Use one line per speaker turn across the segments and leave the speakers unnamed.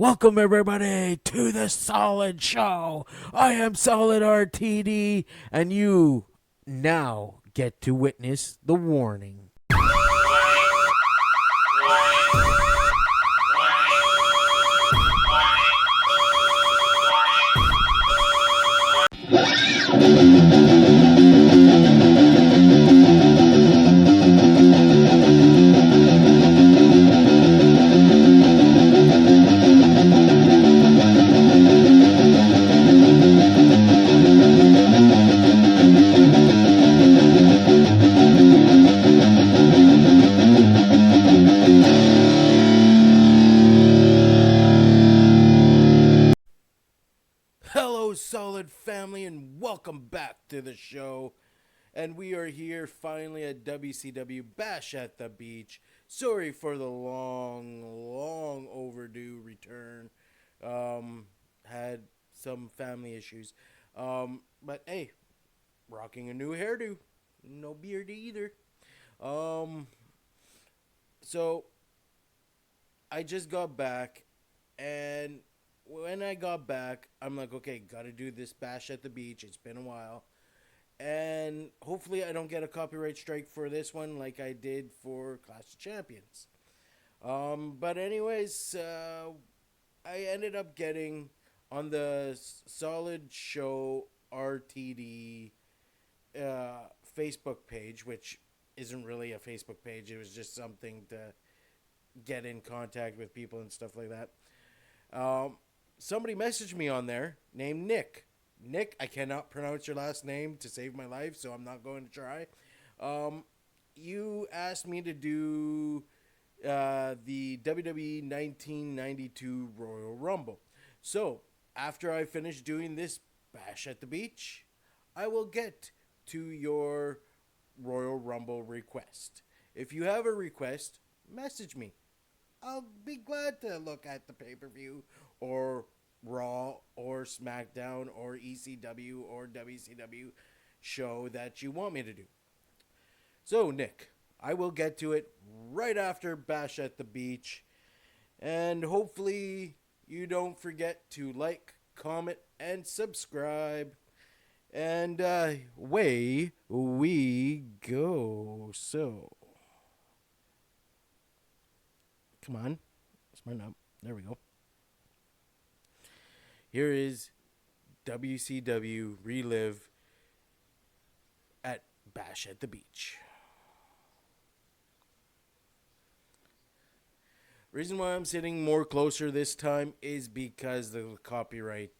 Welcome everybody to the Solid Show. I am SolidRTD, and you now get to witness the warning. Hello, Solid family, and welcome back to the show. And we are here finally at WCW Bash at the Beach. Sorry for the long overdue return. Had some family issues. But hey, rocking a new hairdo. No beard either. So I just got back, and when I got back, I'm like, okay, gotta do this Bash at the Beach. It's been a while. And hopefully I don't get a copyright strike for this one like I did for Clash of Champions. But anyways, I ended up getting on the Solid Show RTD Facebook page, which isn't really a Facebook page. It was just something to get in contact with people and stuff like that. Somebody messaged me on there named Nick. Nick, I cannot pronounce your last name to save my life, so I'm not going to try. You asked me to do the WWE 1992 Royal Rumble. So, after I finish doing this Bash at the Beach, I will get to your Royal Rumble request. If you have a request, message me. I'll be glad to look at the pay-per-view or Raw or SmackDown or ECW or WCW show that you want me to do. So, Nick, I will get to it right after Bash at the Beach. And hopefully you don't forget to like, comment, and subscribe. And away we go. So, come on. Smarten up. There we go. Here is WCW Relive at Bash at the Beach. Reason why I'm sitting more closer this time is because the copyright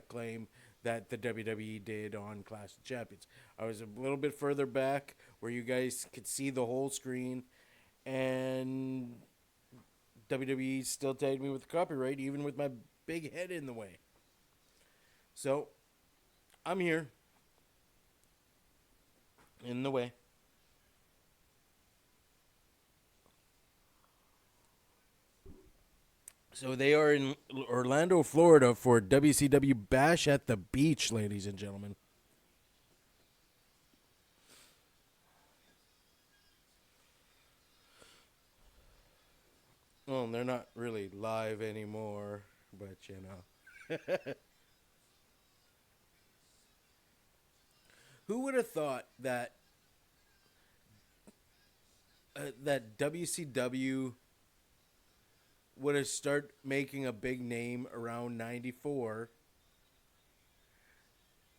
claim that the WWE did on Clash of Champions. I was a little bit further back where you guys could see the whole screen, and WWE still tagged me with copyright even with my big head in the way. So, I'm here. In the way. So they are in Orlando, Florida for WCW Bash at the Beach, ladies and gentlemen. Well, they're not really live anymore, but you know. Who would have thought that that WCW would have started making a big name around 94,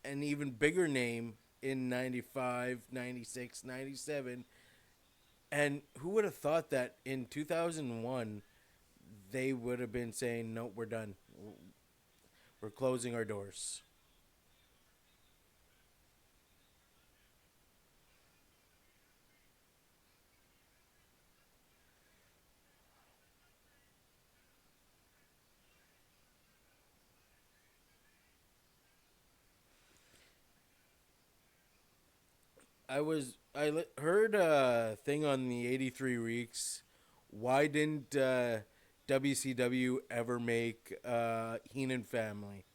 an even bigger name in 95, 96, 97, and who would have thought that in 2001 they would have been saying, no, we're done. We're closing our doors. Heard a thing on the 83 Weeks. Why didn't WCW ever make Heenan Family?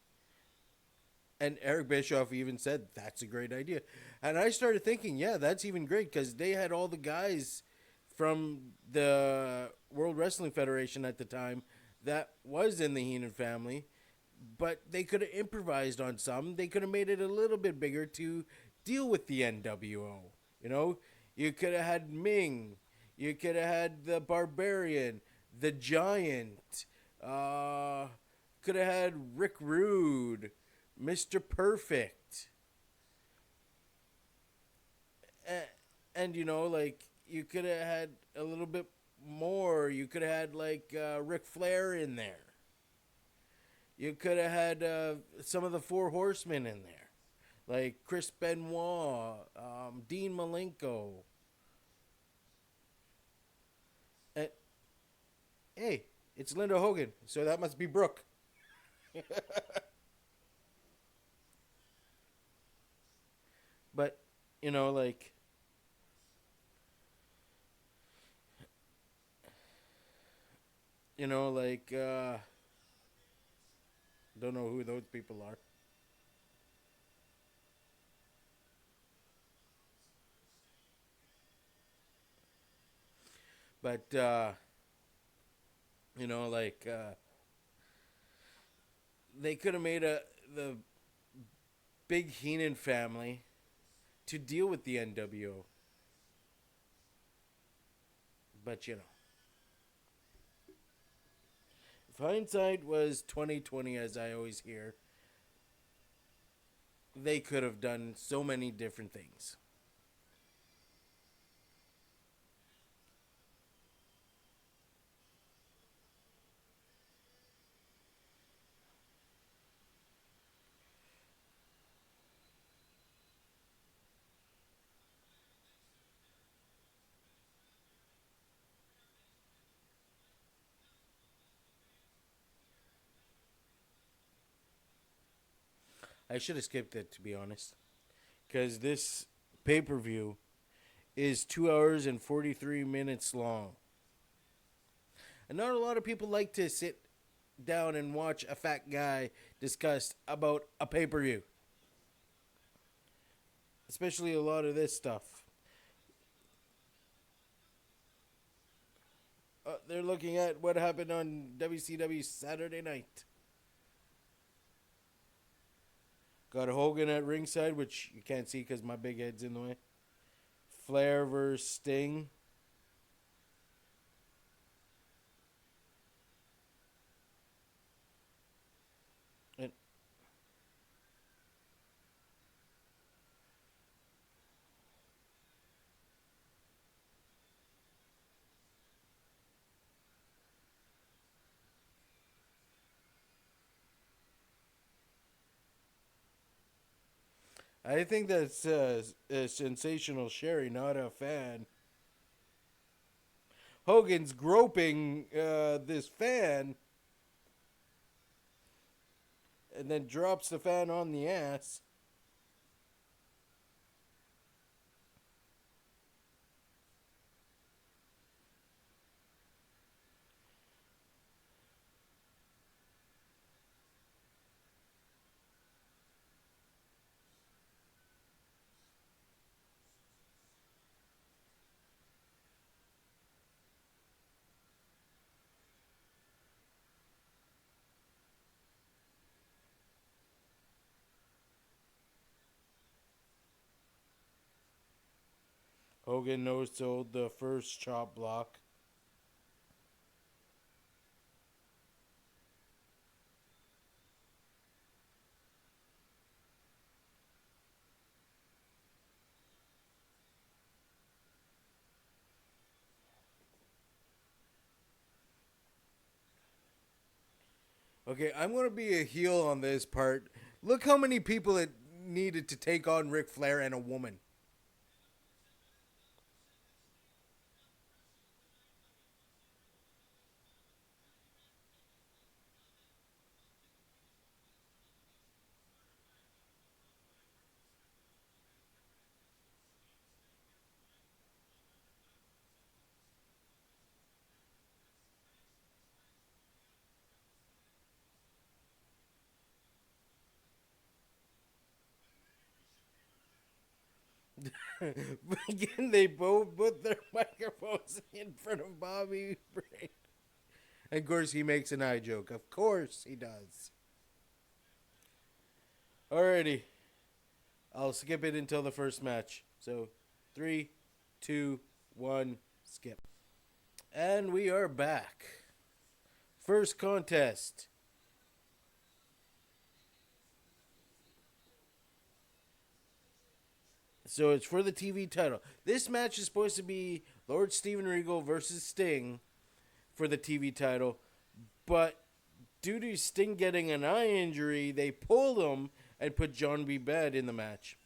And Eric Bischoff even said, that's a great idea. And I started thinking, yeah, that's even great, because they had all the guys from the World Wrestling Federation at the time that was in the Heenan family, but they could have improvised on some. They could have made it a little bit bigger to deal with the NWO. You know, you could have had Ming, you could have had the Barbarian, the Giant, uh, could have had Rick Rude, Mr. Perfect, and, and you know, like you could have had a little bit more. You could have had like Ric Flair in there. You could have had some of the Four Horsemen in there, like Chris Benoit, Dean Malenko. And, hey, it's Linda Hogan, so that must be Brooke. But you know, like don't know who those people are. But you know, they could have made a the big Heenan family to deal with the NWO. But you know, if hindsight was 2020, as I always hear, they could have done so many different things. I should have skipped it, to be honest, because this pay per view is 2 hours and 43 minutes long. And not a lot of people like to sit down and watch a fat guy discuss about a pay per view, especially a lot of this stuff. They're looking at what happened on WCW Saturday night. Got Hogan at ringside, which you can't see because my big head's in the way. Flair versus Sting. And I think that's a sensational Sherry, not a fan. Hogan's groping this fan and then drops the fan on the ass. Hogan nose sold the first chop block. Okay, I'm going to be a heel on this part. Look how many people it needed to take on Ric Flair and a woman. Again, they both put their microphones in front of Bobby Brain. And of course, he makes an eye joke. Of course, he does. Alrighty. I'll skip it until the first match. So, 3, 2, 1, skip. And we are back. First contest. So it's for the TV title. This match is supposed to be Lord Steven Regal versus Sting for the TV title. But due to Sting getting an eye injury, they pulled him and put John B. Bad in the match.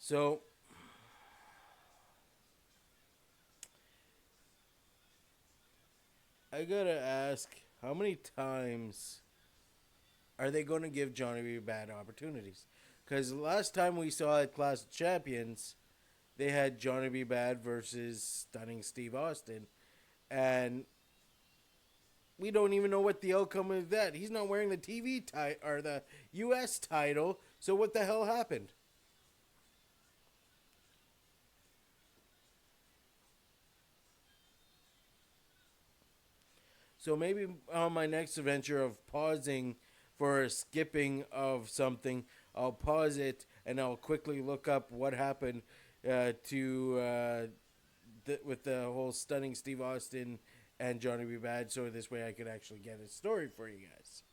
So I gotta ask, how many times are they going to give Johnny B. Bad opportunities? Because last time we saw at Clash of Champions, they had Johnny B. Bad versus Stunning Steve Austin, and we don't even know what the outcome of that. He's not wearing the TV title or the U.S. title, so what the hell happened? So maybe on my next adventure of pausing for a skipping of something, I'll pause it and I'll quickly look up what happened with the whole Stunning Steve Austin and Johnny B. Bad, so this way I could actually get a story for you guys.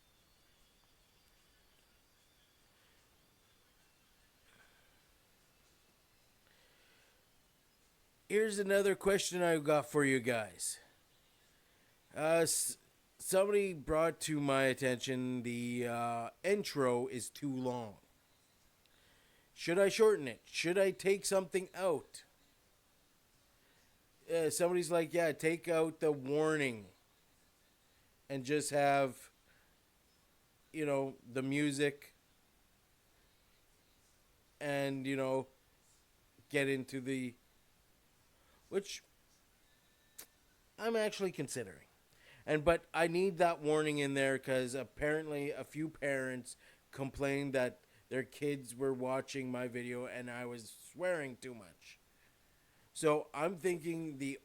Here's another question I got for you guys. Somebody brought to my attention the intro is too long. Should I shorten it? Should I take something out? Somebody's like, yeah, take out the warning and just have, the music and, get into the. Which I'm actually considering. But I need that warning in there because apparently a few parents complained that their kids were watching my video and I was swearing too much. So I'm thinking the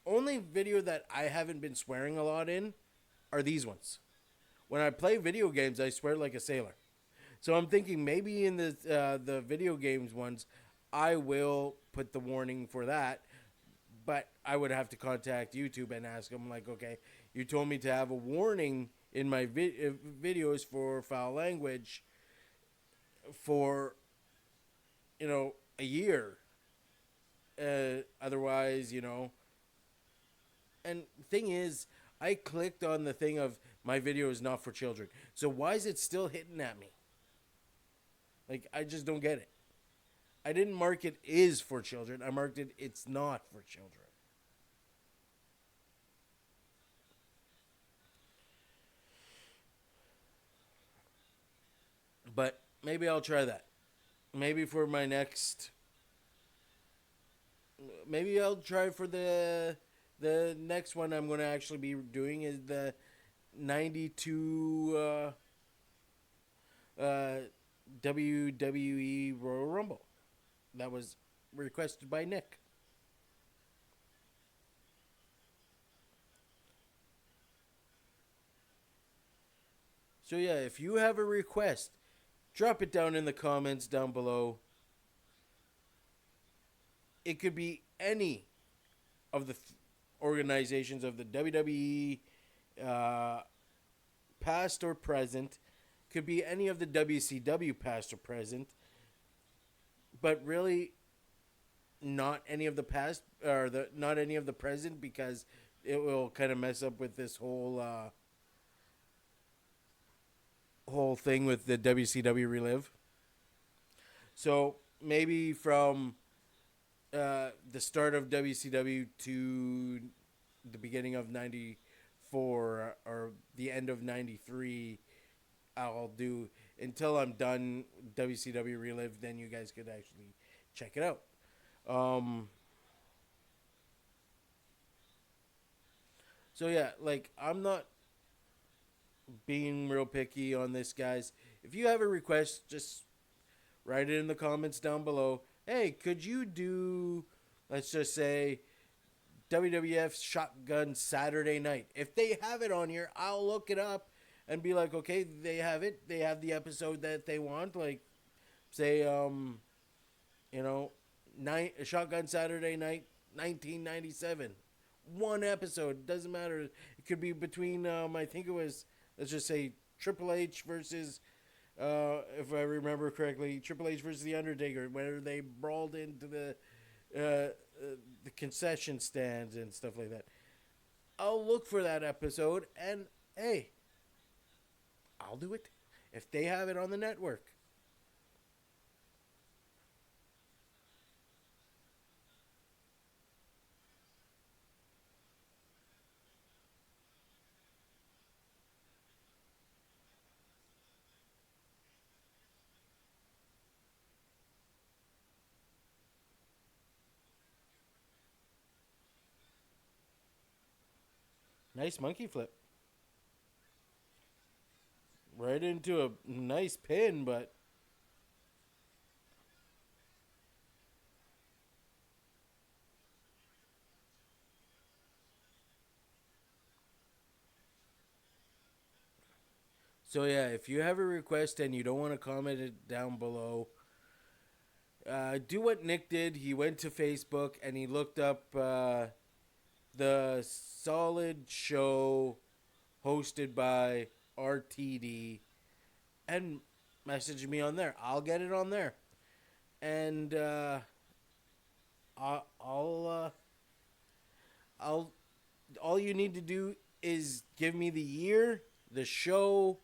only video that I haven't been swearing a lot in are these ones. When I play video games, I swear like a sailor. So I'm thinking maybe in the video games ones, I will put the warning for that. But I would have to contact YouTube and ask them, like, okay, you told me to have a warning in my videos for foul language for, a year. Otherwise, And thing is, I clicked on the thing of my video is not for children. So why is it still hitting at me? Like, I just don't get it. I didn't mark it is for children. I marked it it's not for children. But maybe I'll try that. Maybe for my next. Maybe I'll try for the next one I'm going to actually be doing is the 92 WWE Royal Rumble. That was requested by Nick. So yeah, if you have a request, drop it down in the comments down below. It could be any of the organizations of the WWE, past or present. Could be any of the WCW past or present. But really, not any of the past or not any of the present because it will kind of mess up with this whole thing with the WCW Relive. So maybe from the start of WCW to the beginning of 94 '94 or the end of '93. I'll do until I'm done WCW Relive. Then you guys could actually check it out. Um, so yeah, like I'm not being real picky on this, guys. If you have a request, just write it in the comments down below. Hey, could you do, let's just say, WWF Shotgun Saturday Night? If they have it on here, I'll look it up and be like, okay, they have it. They have the episode that they want. Like, say, you know, Shotgun Saturday Night, 1997. One episode, doesn't matter. It could be between, I think it was, let's just say, Triple H versus, if I remember correctly, Triple H versus The Undertaker, where they brawled into the concession stands and stuff like that. I'll look for that episode, and hey, I'll do it if they have it on the network. Nice monkey flip. Right into a nice pin, but so yeah, if you have a request and you don't want to comment it down below, do what Nick did. He went to Facebook and he looked up the Solid Show hosted by RTD and messaged me on there. I'll get it on there, and I'll I'll all you need to do is give me the year, the show.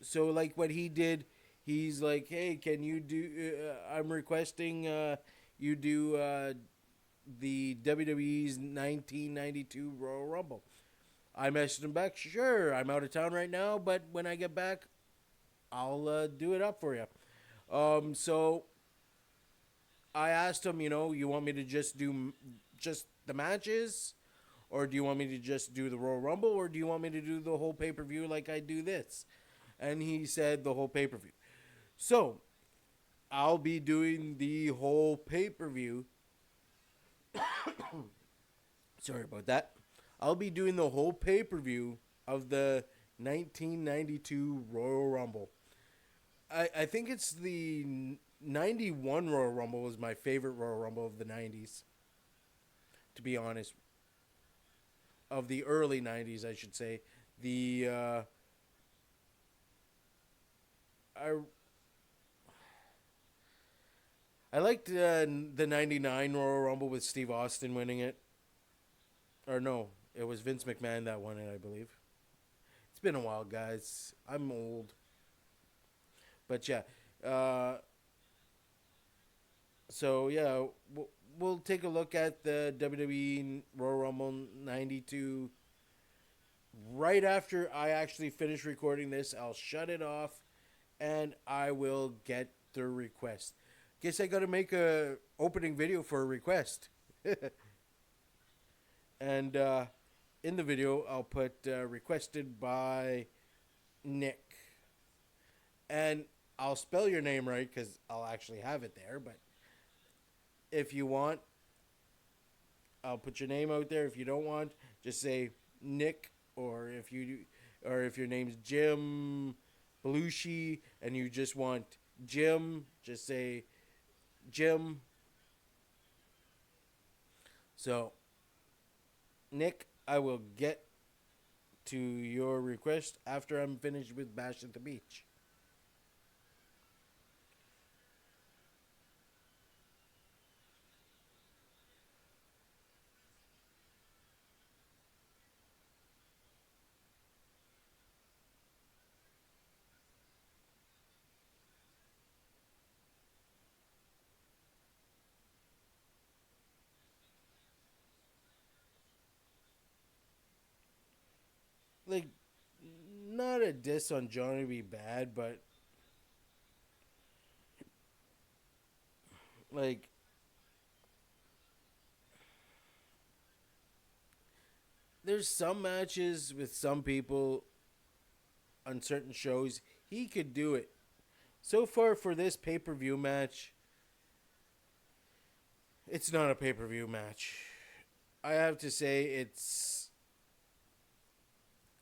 So like what he did, he's like, hey, can you do? I'm requesting you do the WWE's 1992 Royal Rumble. I messaged him back, sure, I'm out of town right now, but when I get back, I'll do it up for you. So I asked him, you want me to just do just the matches? Or do you want me to just do the Royal Rumble? Or do you want me to do the whole pay-per-view like I do this? And he said the whole pay-per-view. So I'll be doing the whole pay-per-view. Sorry about that. I'll be doing the whole pay-per-view of the 1992 Royal Rumble. I think it's the 91 Royal Rumble was my favorite Royal Rumble of the 90s. To be honest. Of the early 90s, I should say. I I liked the 99 Royal Rumble with Steve Austin winning it. Or no, it was Vince McMahon that won it, I believe. It's been a while, guys. I'm old. But yeah. Uh, so yeah, we'll take a look at the WWE Royal Rumble 92 right after I actually finish recording this. I'll shut it off and I will get the request. Guess I got to make a opening video for a request. And in the video, I'll put requested by Nick. And I'll spell your name right because I'll actually have it there. But if you want, I'll put your name out there. If you don't want, just say Nick. Or if your name's Jim Belushi and you just want Jim, just say Jim. So, Nick, I will get to your request after I'm finished with Bash at the Beach. to diss on Johnny be bad, but like there's some matches with some people on certain shows he could do it. So far for this pay-per-view match, it's not a pay-per-view match. I have to say it's,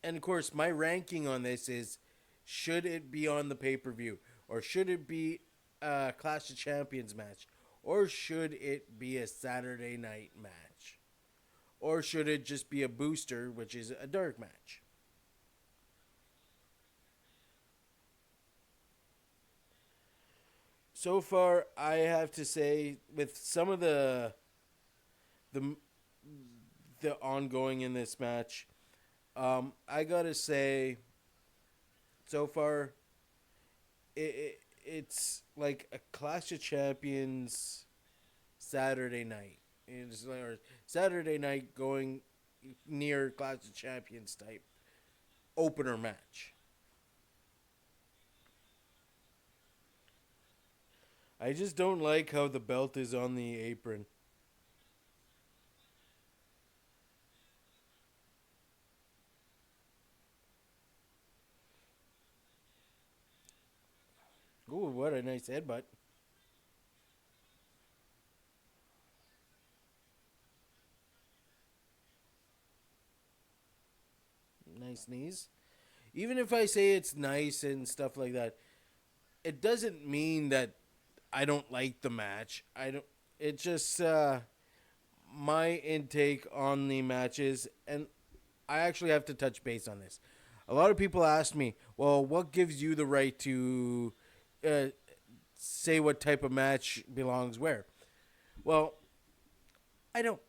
and of course my ranking on this is, should it be on the pay-per-view or should it be a Clash of Champions match or should it be a Saturday night match or should it just be a booster, which is a dark match? So far, I have to say, with some of the the ongoing in this match, I gotta say, so far, it's like a Clash of Champions Saturday night. It's like, or Saturday night going near Clash of Champions type opener match. I just don't like how the belt is on the apron. Ooh, what a nice headbutt. Nice knees. Even if I say it's nice and stuff like that, it doesn't mean that I don't like the match. I don't. It's just my intake on the matches, and I actually have to touch base on this. A lot of people ask me, "Well, what gives you the right to uh, say what type of match belongs where?" Well, I don't.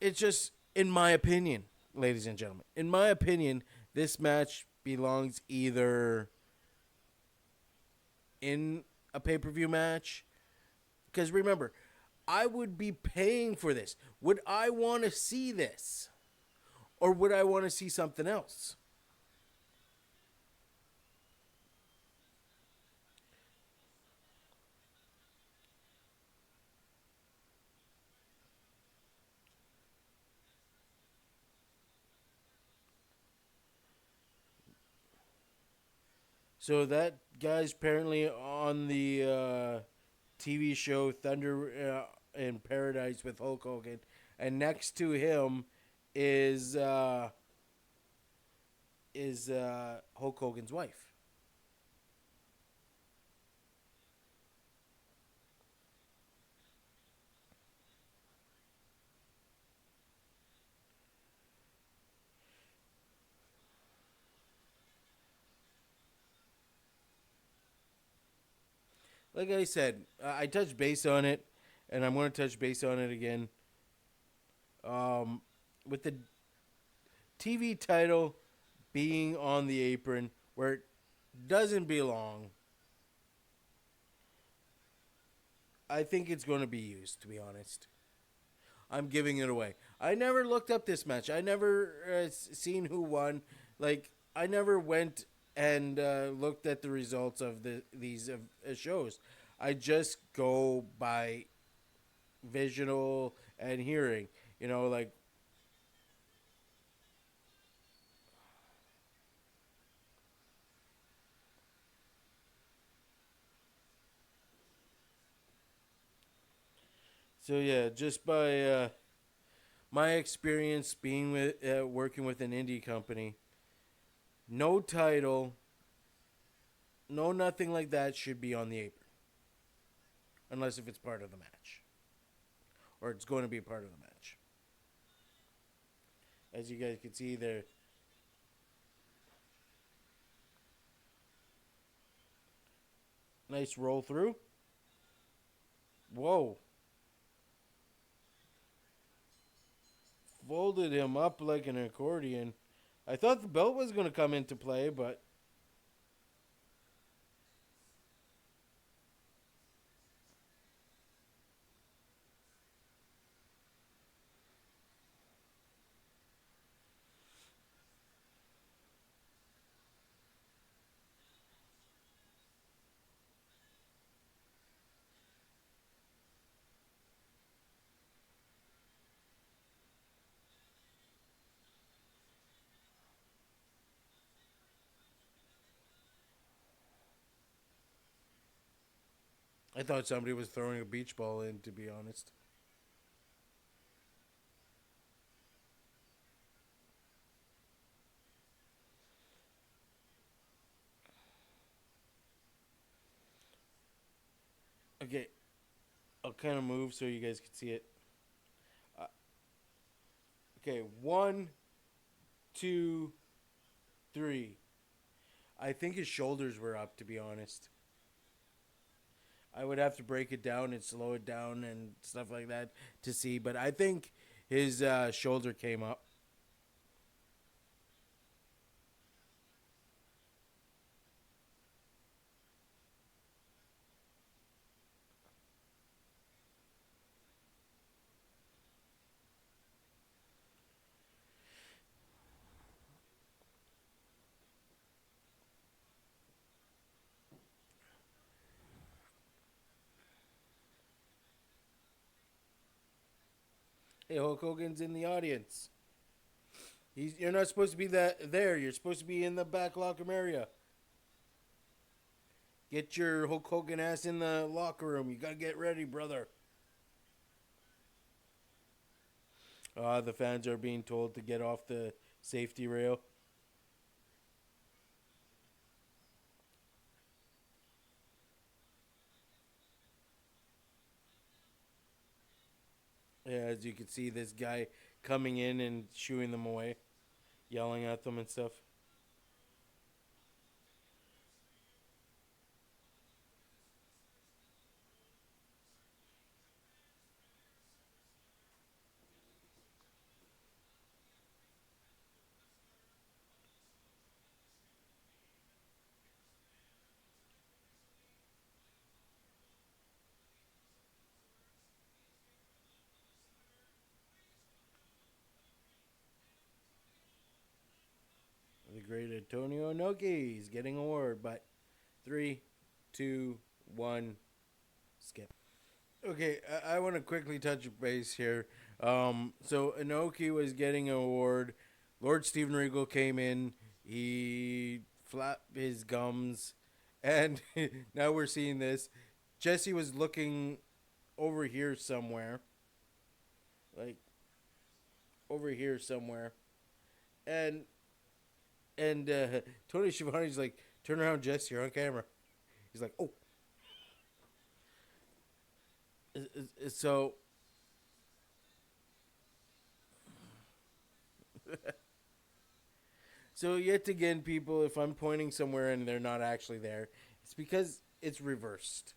It's just in my opinion, ladies and gentlemen. In my opinion, this match belongs either in a pay per view match. Because remember, I would be paying for this. Would I want to see this? Or would I want to see something else? So that guy's apparently on the TV show Thunder in Paradise with Hulk Hogan, and next to him is uh, is Hulk Hogan's wife. Like I said, I touched base on it, and I'm going to touch base on it again. With the TV title being on the apron where it doesn't belong, I think it's going to be used, to be honest. I'm giving it away. I never looked up this match. I never seen who won. Like, I never went and looked at the results of these shows. I just go by visual and hearing. You know, like, so yeah, just by my experience being with working with an indie company, no title, no nothing like that should be on the apron, unless if it's part of the match or it's going to be part of the match. As you guys can see there, nice roll through. Whoa. Folded him up like an accordion. I thought the belt was going to come into play, but I thought somebody was throwing a beach ball in, to be honest. Okay, I'll kind of move so you guys can see it. Uh, okay, one, two, three. I think his shoulders were up, to be honest. I would have to break it down and slow it down and stuff like that to see, but I think his shoulder came up. Hey, Hulk Hogan's in the audience. You're not supposed to be there. You're supposed to be in the back locker room area. Get your Hulk Hogan ass in the locker room. You gotta get ready, brother. The fans are being told to get off the safety rail. Yeah, as you can see, this guy coming in and shooing them away, yelling at them and stuff. The great Antonio Inoki is getting award, but three, two, one, skip. Okay, I want to quickly touch base here. So Inoki was getting an award. Lord Steven Regal came in. He flapped his gums, and now we're seeing this. Jesse was looking over here somewhere, like over here somewhere, and Tony Schiavone's like, "Turn around, Jesse, you're on camera." He's like, "Oh." So So yet again, people, if I'm pointing somewhere and they're not actually there, it's because it's reversed.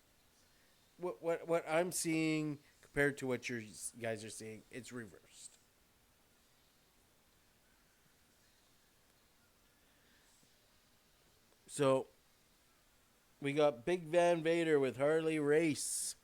What I'm seeing compared to what you guys are seeing, it's reversed. So we got Big Van Vader with Harley Race.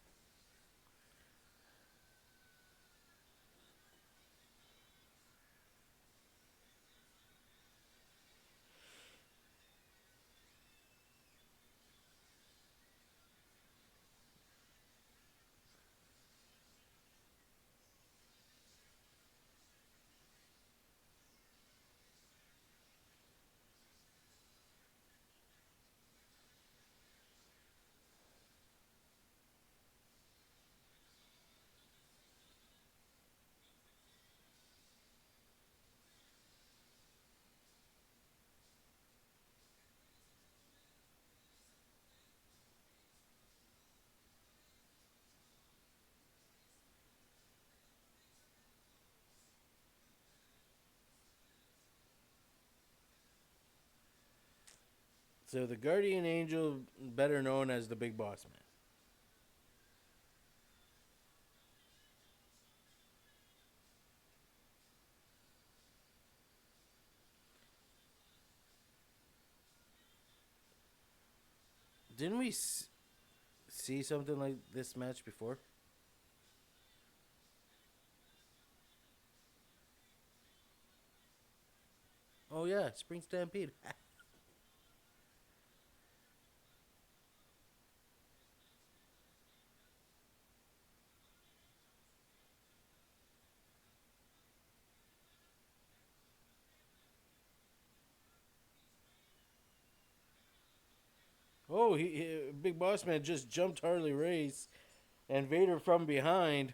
So the Guardian Angel, better known as the Big Boss Man. Didn't we see something like this match before? Oh yeah, Spring Stampede. Oh, Big Boss Man just jumped Harley Race, and Vader from behind.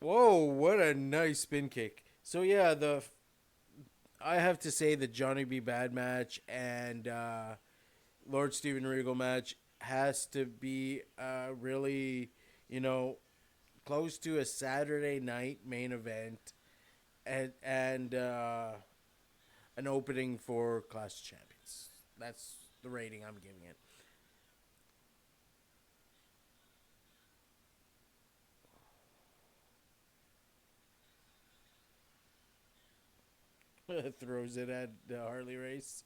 Whoa, what a nice spin kick. So yeah, the I have to say the Johnny B. Bad match and Lord Steven Regal match has to be really, you know, close to a Saturday night main event and an opening for Clash of Champions. That's the rating I'm giving it. Throws it at the Harley Race.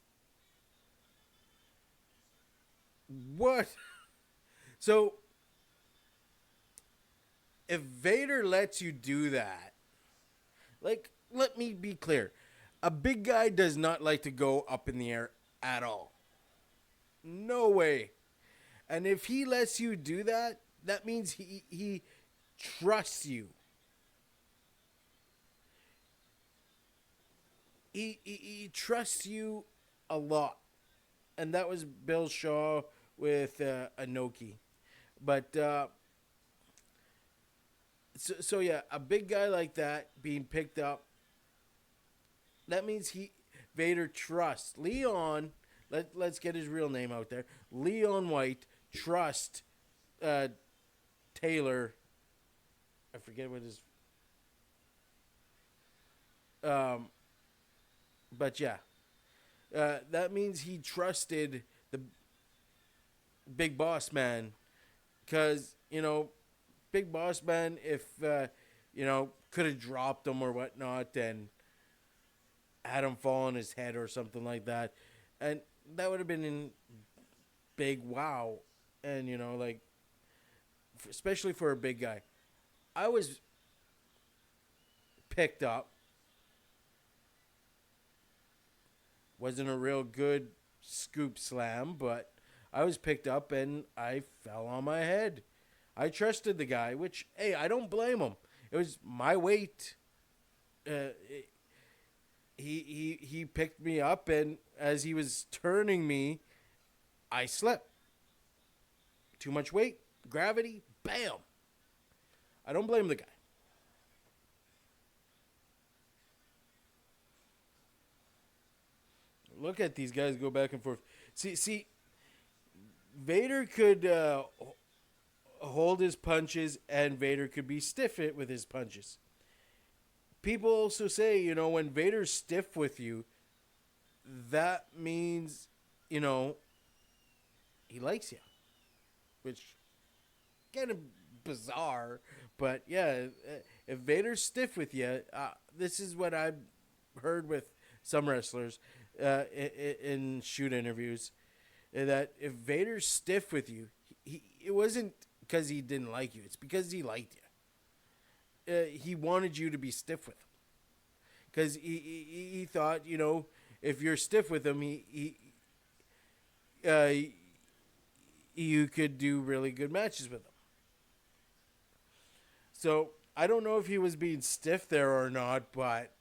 What? So if Vader lets you do that, like, let me be clear. A big guy does not like to go up in the air at all. No way. And if he lets you do that, that means he trusts you. He trusts you a lot. And that was Bill Shaw with Anoki. But so yeah, a big guy like that being picked up, that means Vader trusts Leon. Let's get his real name out there. Leon White trust Taylor. I forget what his. Um, but yeah, that means he trusted the Big Boss Man, because Big Boss Man, if could have dropped him or whatnot and had him fall on his head or something like that, and that would have been in big wow, and like, especially for a big guy. I was picked up. Wasn't a real good scoop slam, but I was picked up and I fell on my head. I trusted the guy, which, hey, I don't blame him. It was my weight. Uh, he picked me up, and as he was turning me, I slipped. Too much weight, gravity, bam. I don't blame the guy. Look at these guys go back and forth. See, Vader could hold his punches, and Vader could be stiff it with his punches. People also say, when Vader's stiff with you, that means, you know, he likes you, which kind of bizarre, but yeah, if Vader's stiff with you, this is what I've heard with some wrestlers in shoot interviews, that if Vader's stiff with you, it wasn't because he didn't like you, it's because he liked you. He wanted you to be stiff with him because he thought, if you're stiff with him, uh, you could do really good matches with him. So I don't know if he was being stiff there or not, but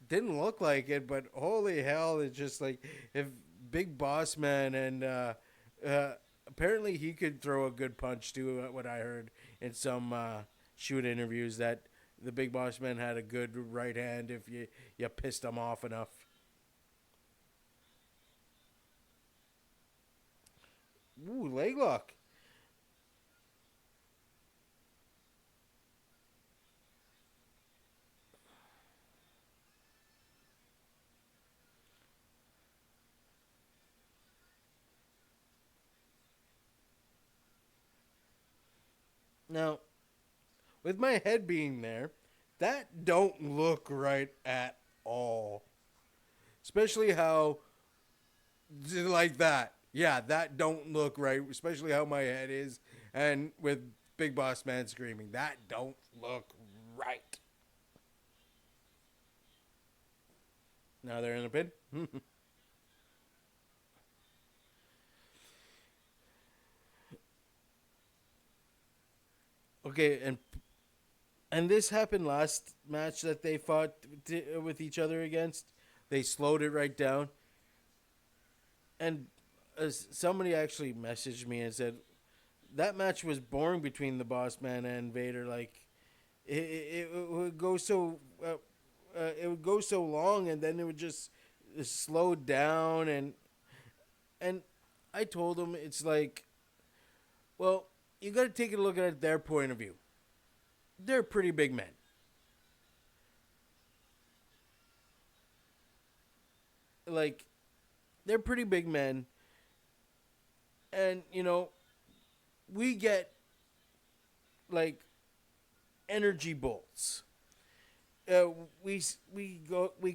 didn't look like it. But holy hell, it's just like, if Big Boss Man and apparently he could throw a good punch too. What I heard in some shoot interviews, that the Big Boss Man had a good right hand if you pissed him off enough. Ooh, leg lock. Now, with my head being there, that don't look right at all. Especially how, like that. Yeah, that don't look right. Especially how my head is, and with Big Boss Man screaming, that don't look right. Now they're in the pin. Okay, and this happened last match that they fought with each other against. They slowed it right down, and somebody actually messaged me and said that match was boring between the Boss Man and Vader. Like it would go so it would go so long, and then it would just slow down. And I told him it's like, well, you got to take a look at their point of view. They're pretty big men. Like they're pretty big men, and we get like energy bolts. Uh, we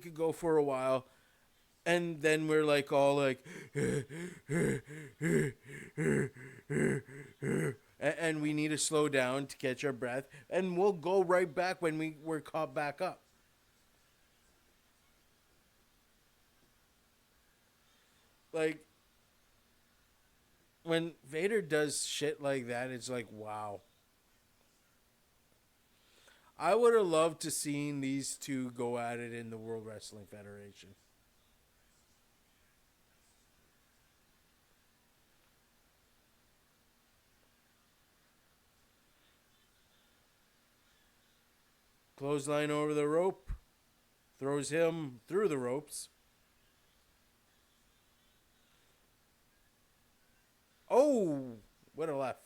could go for a while, and then we're like all like, and we need to slow down to catch our breath, and we'll go right back when we're caught back up. Like when Vader does shit like that, it's like wow. I would have loved to seen these two go at it in the World Wrestling Federation. Clothesline over the rope, throws him through the ropes. Oh, what a left.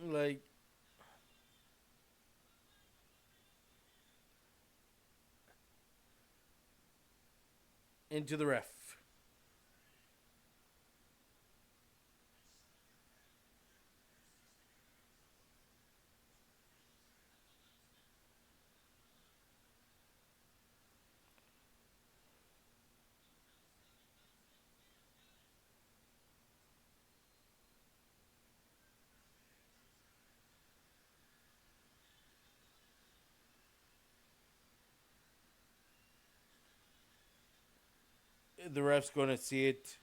Like, into the ref. The ref's going to see it.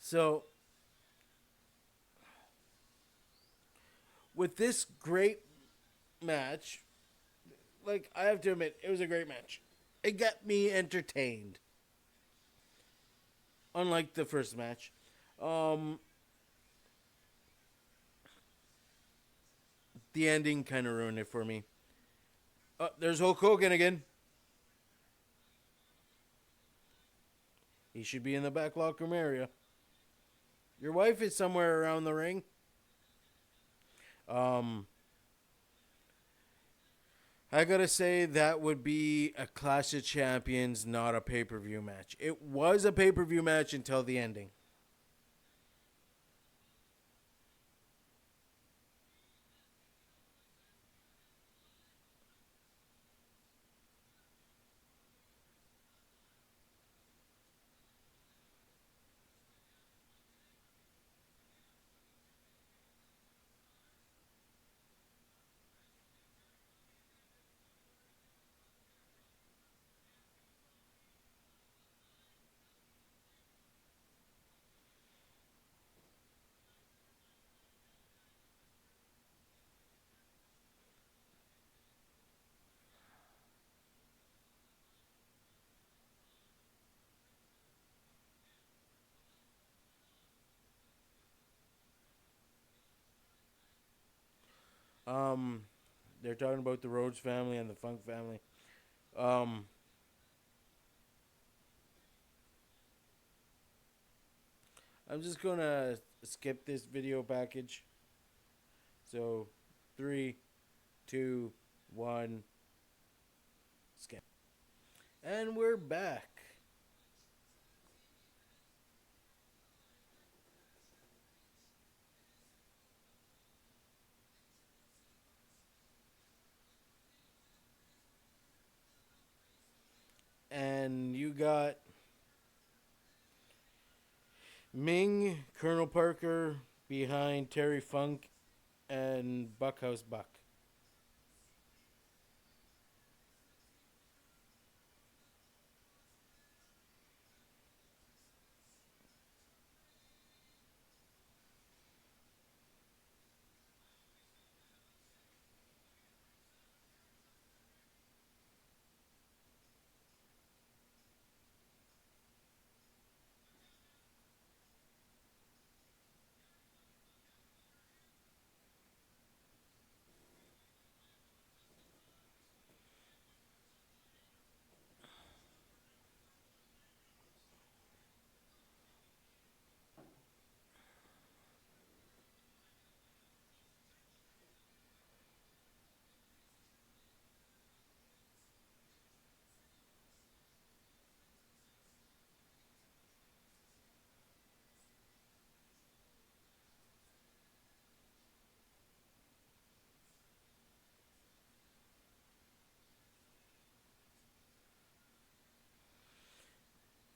So, with this great match, like, I have to admit, it was a great match. It got me entertained. Unlike the first match. Um, the ending kind of ruined it for me. There's Hulk Hogan again. He should be in the back locker room area. Your wife is somewhere around the ring. Um, I gotta say that would be a Clash of Champions, not a pay per view match. It was a pay per view match until the ending. Um, they're talking about the Rhodes family and the Funk family. Um, I'm just gonna skip this video package. So, 3, 2, 1, skip. And we're back. And you got Ming, Colonel Parker behind Terry Funk and Bunkhouse Buck.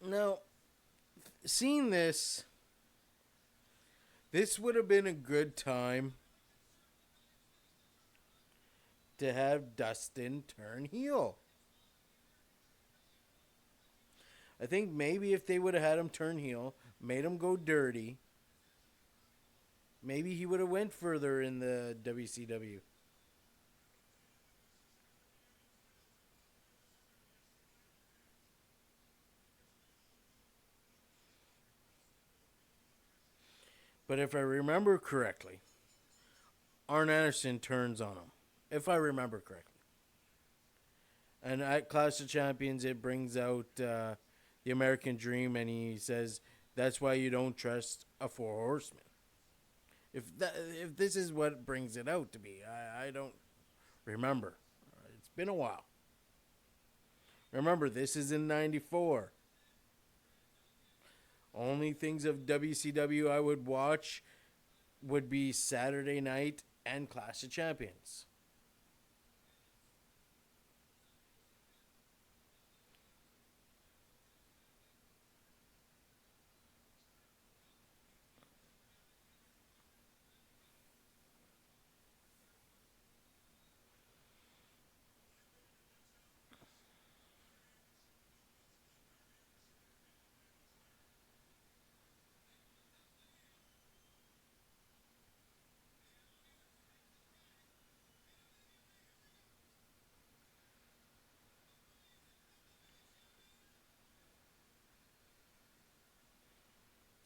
Now, seeing this would have been a good time to have Dustin turn heel. I think maybe if they would have had him turn heel, made him go dirty, maybe he would have went further in the WCW. But if I remember correctly, Arn Anderson turns on him. If I remember correctly. And at Clash of Champions, it brings out the American Dream, and he says that's why you don't trust a four horseman. If this is what brings it out to be, I don't remember. It's been a while. Remember, this is in '94. Only things of WCW I would watch would be Saturday Night and Clash of Champions.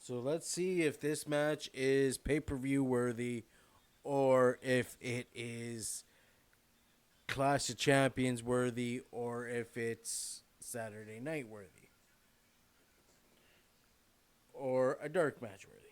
So let's see if this match is pay per view worthy or if it is Clash of Champions worthy or if it's Saturday Night worthy or a dark match worthy.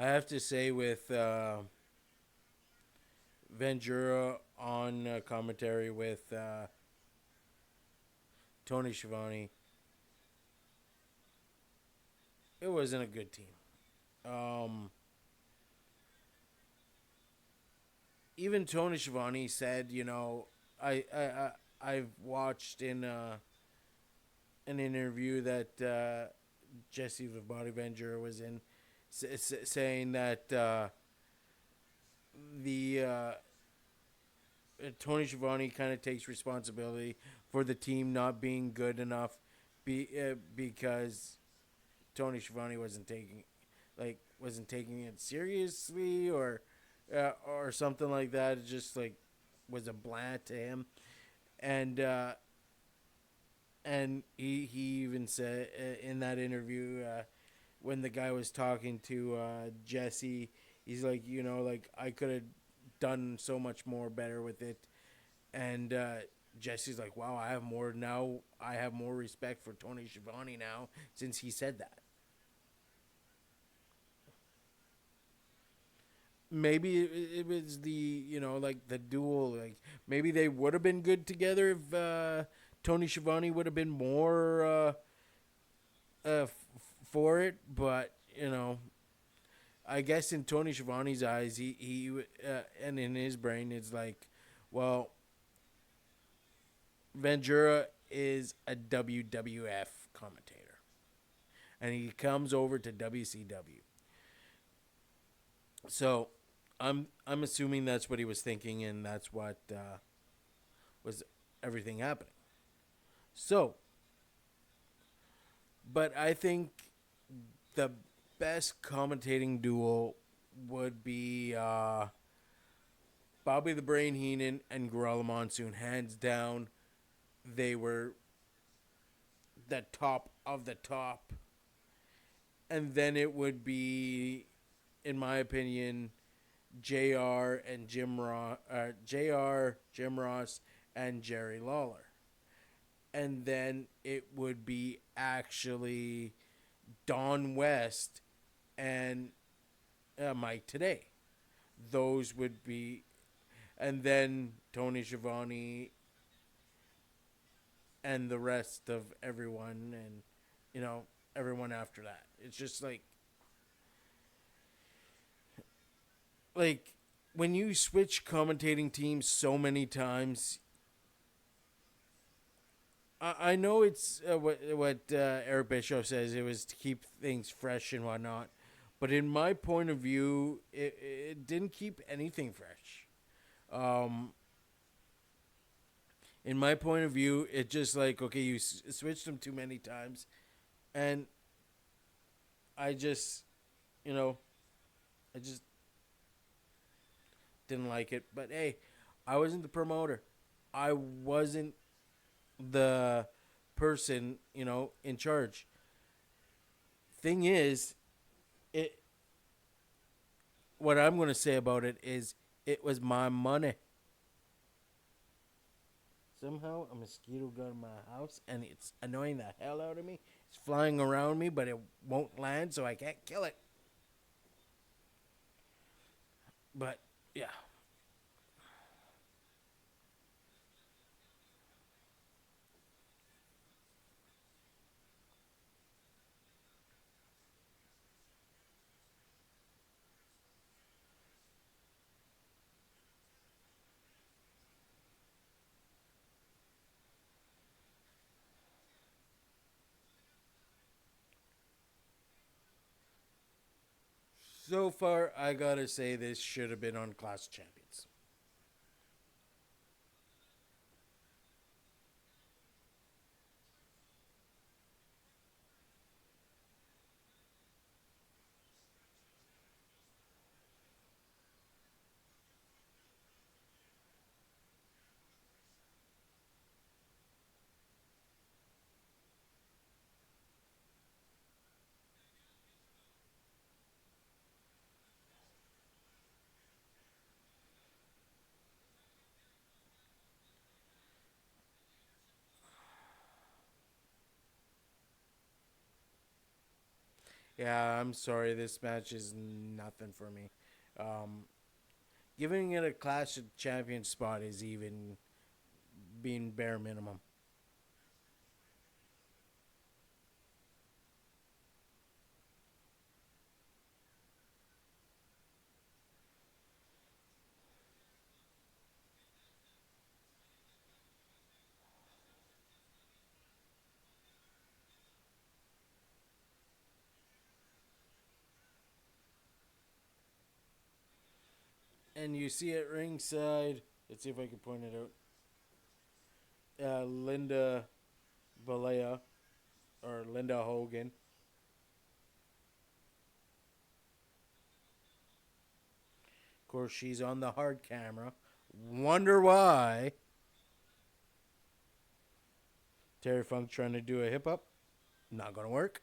I have to say with Ventura on commentary with Tony Schiavone, it wasn't a good team. Um, even Tony Schiavone said, I've watched in an interview that Jesse the Body Venture was in, saying that the Tony Schiavone kind of takes responsibility for the team not being good enough, because Tony Schiavone wasn't taking it seriously, or something like that. It just like was a bland to him, and he even said in that interview, when the guy was talking to Jesse, he's like, like I could have done so much more better with it, and Jesse's like, wow, I have more now. I have more respect for Tony Schiavone now since he said that. Maybe it was the like the duel, like maybe they would have been good together if Tony Schiavone would have been more for it, but I guess in Tony Schiavone's eyes, he and in his brain, it's like, well, Ventura is a WWF commentator, and he comes over to WCW. So, I'm assuming that's what he was thinking, and that's what was everything happening. So, but I think the best commentating duel would be Bobby the Brain Heenan and Gorilla Monsoon. Hands down, they were the top of the top. And then it would be, in my opinion, JR and JR, Jim Ross, and Jerry Lawler. And then it would be actually Don West and Mike Today. Those would be, and then Tony Schiavone and the rest of everyone, and everyone after that. It's just like when you switch commentating teams so many times. I know it's what Eric Bischoff says. It was to keep things fresh and whatnot, but in my point of view, it didn't keep anything fresh. In my point of view, it just like, okay, you switched them too many times, and I just, I just didn't like it. But hey, I wasn't the promoter. I wasn't the person, in charge. Thing is, it. What I'm going to say about it is, it was my money. Somehow a mosquito got in my house, and it's annoying the hell out of me. It's flying around me, but it won't land, so I can't kill it. But yeah. So far, I gotta say this should have been on Clash of Champions. Yeah, I'm sorry. This match is nothing for me. Um, Giving it a Clash of Champions spot is even being bare minimum. And you see at ringside, let's see if I can point it out. Linda Balea or Linda Hogan. Of course, she's on the hard camera. Wonder why. Terry Funk trying to do a hip up. Not going to work.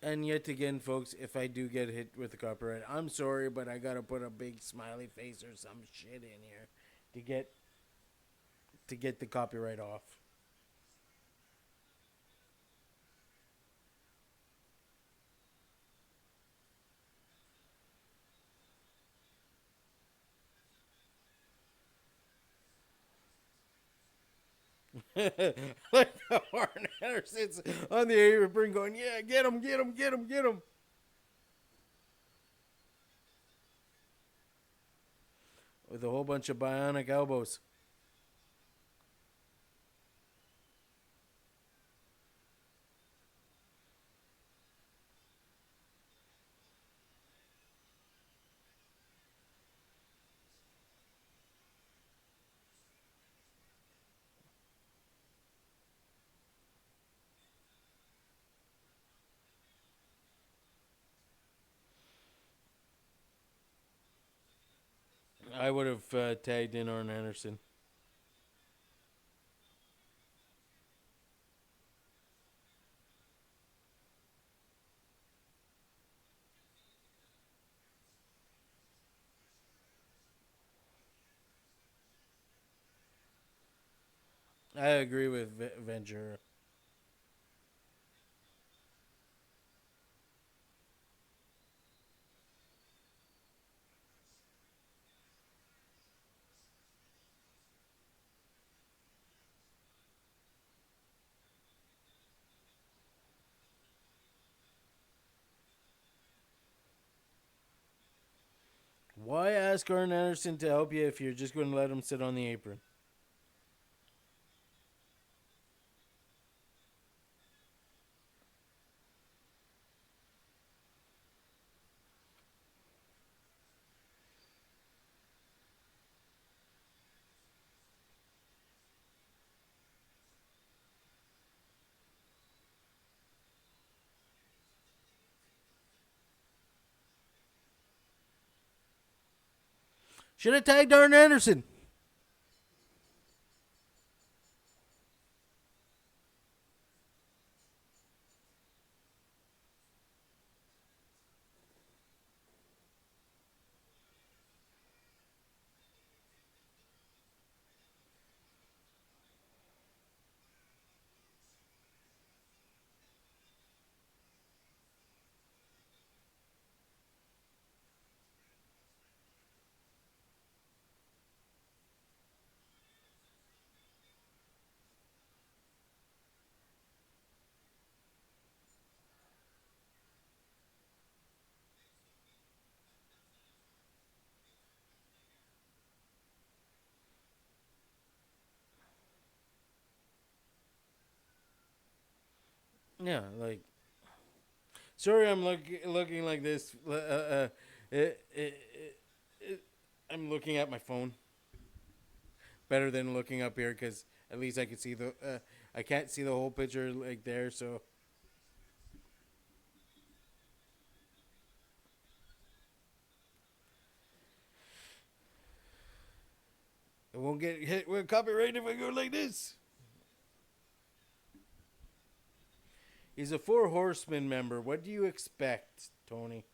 And yet again, folks, if I do get hit with the copyright, I'm sorry, but I gotta put a big smiley face or some shit in here to get the copyright off. Like Arn Anderson's on the apron going, yeah, get him, get him, get him, get him. With a whole bunch of bionic elbows. I would have tagged in Arn Anderson. I agree with Ventura. Why ask Arn Anderson to help you if you're just going to let him sit on the apron? Should have tagged Arn Anderson. Yeah, like, sorry, I'm looking like this. It, it, it, I'm looking at my phone better than looking up here because at least I can see the. I can't see the whole picture like there, so won't get hit with copyright if I go like this. He's a Four Horsemen member. What do you expect, Tony?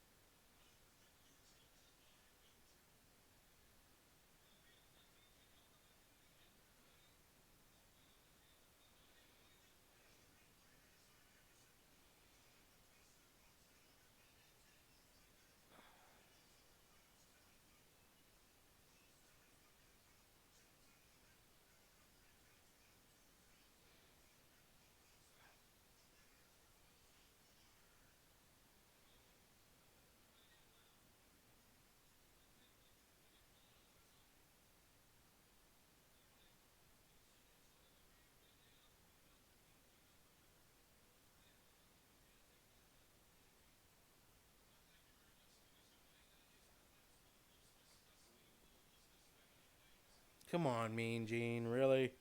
Come on, Mean Gene, really?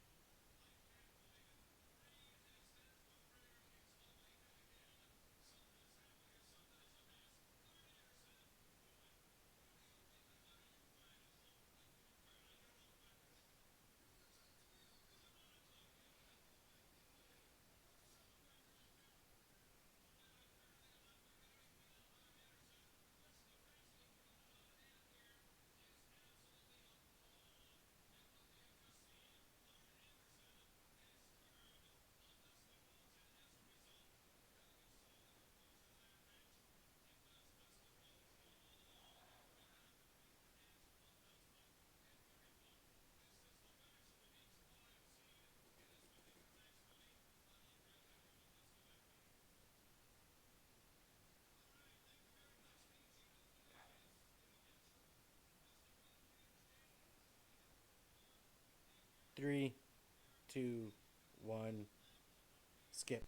Three, two, one, skip.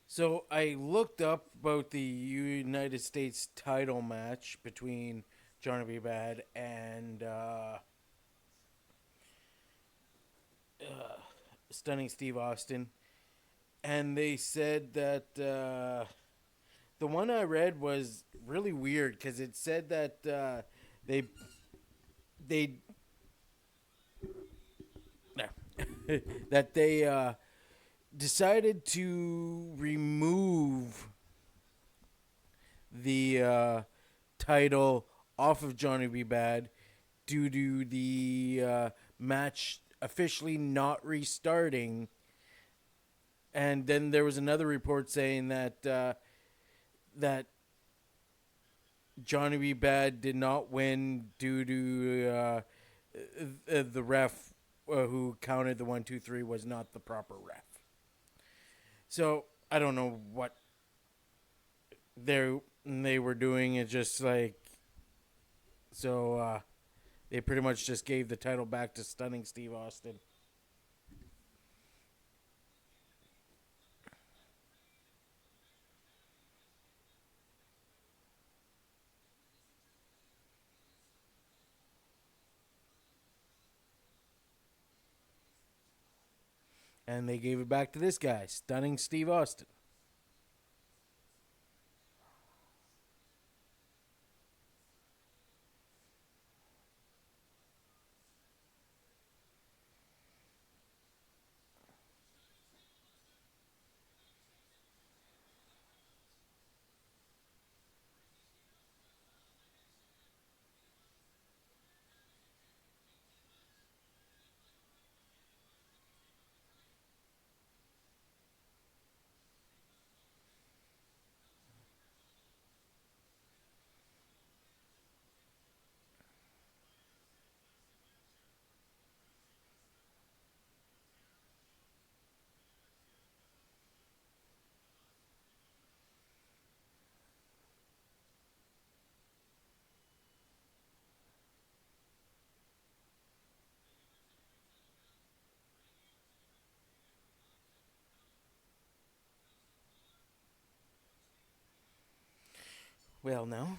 So I looked up about the United States title match between Johnny B. Bad and Stunning Steve Austin, and they said that the one I read was really weird because it said that they they that they decided to remove the title off of Johnny B. Bad due to the match officially not restarting. And then there was another report saying that that Johnny B. Bad did not win due to the ref who counted the 1, 2, 3 was not the proper ref. So I don't know what they were doing. It's just like so they pretty much just gave the title back to Stunning Steve Austin. And they gave it back to this guy, Stunning Steve Austin. Well, no.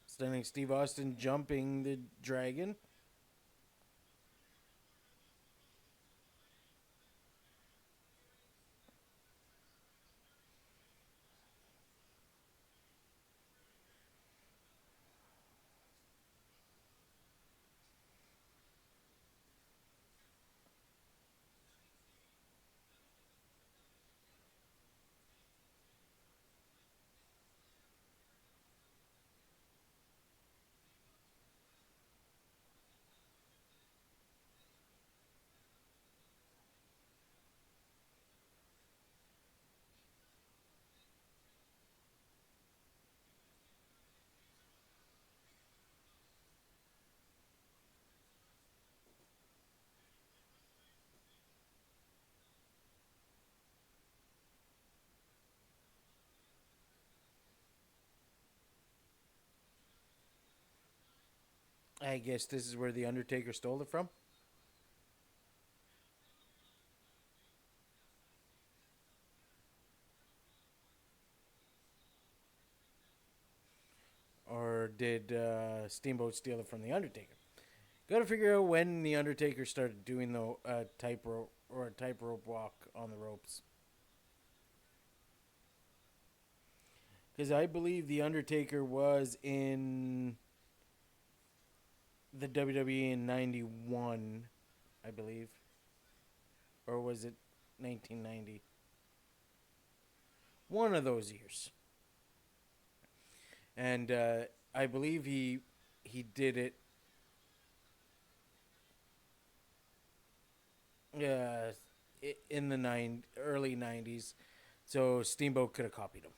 Stunning Steve Austin jumping the dragon. I guess this is where the Undertaker stole it from. Or did Steamboat steal it from the Undertaker? Got to figure out when the Undertaker started doing the tightrope or a tightrope walk on the ropes. Because I believe the Undertaker was in the WWE in '91, I believe, or was it 1990? One of those years. And I believe he did it uh, in the early '90s, so Steamboat could have copied him.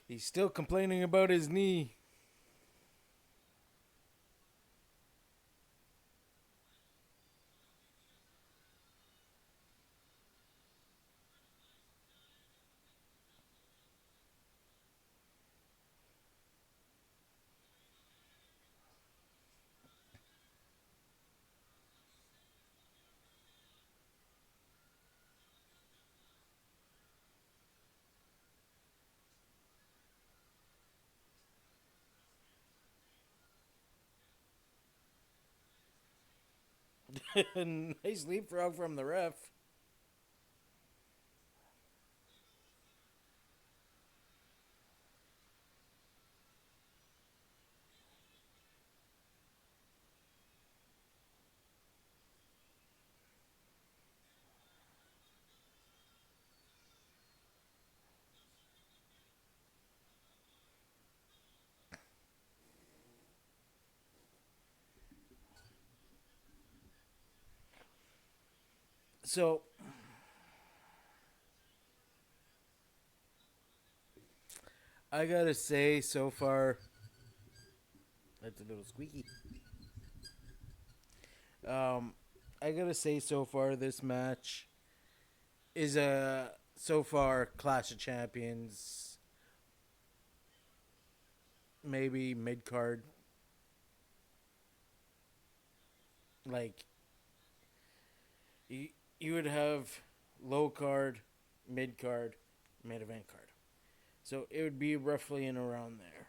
He's still complaining about his knee. Nice leapfrog from the ref. So I gotta say, so far, that's a little squeaky. Um, I gotta say, so far, this match is a so far Clash of Champions, maybe mid card. Like you, you would have low card, mid card, main event card. So it would be roughly in around there.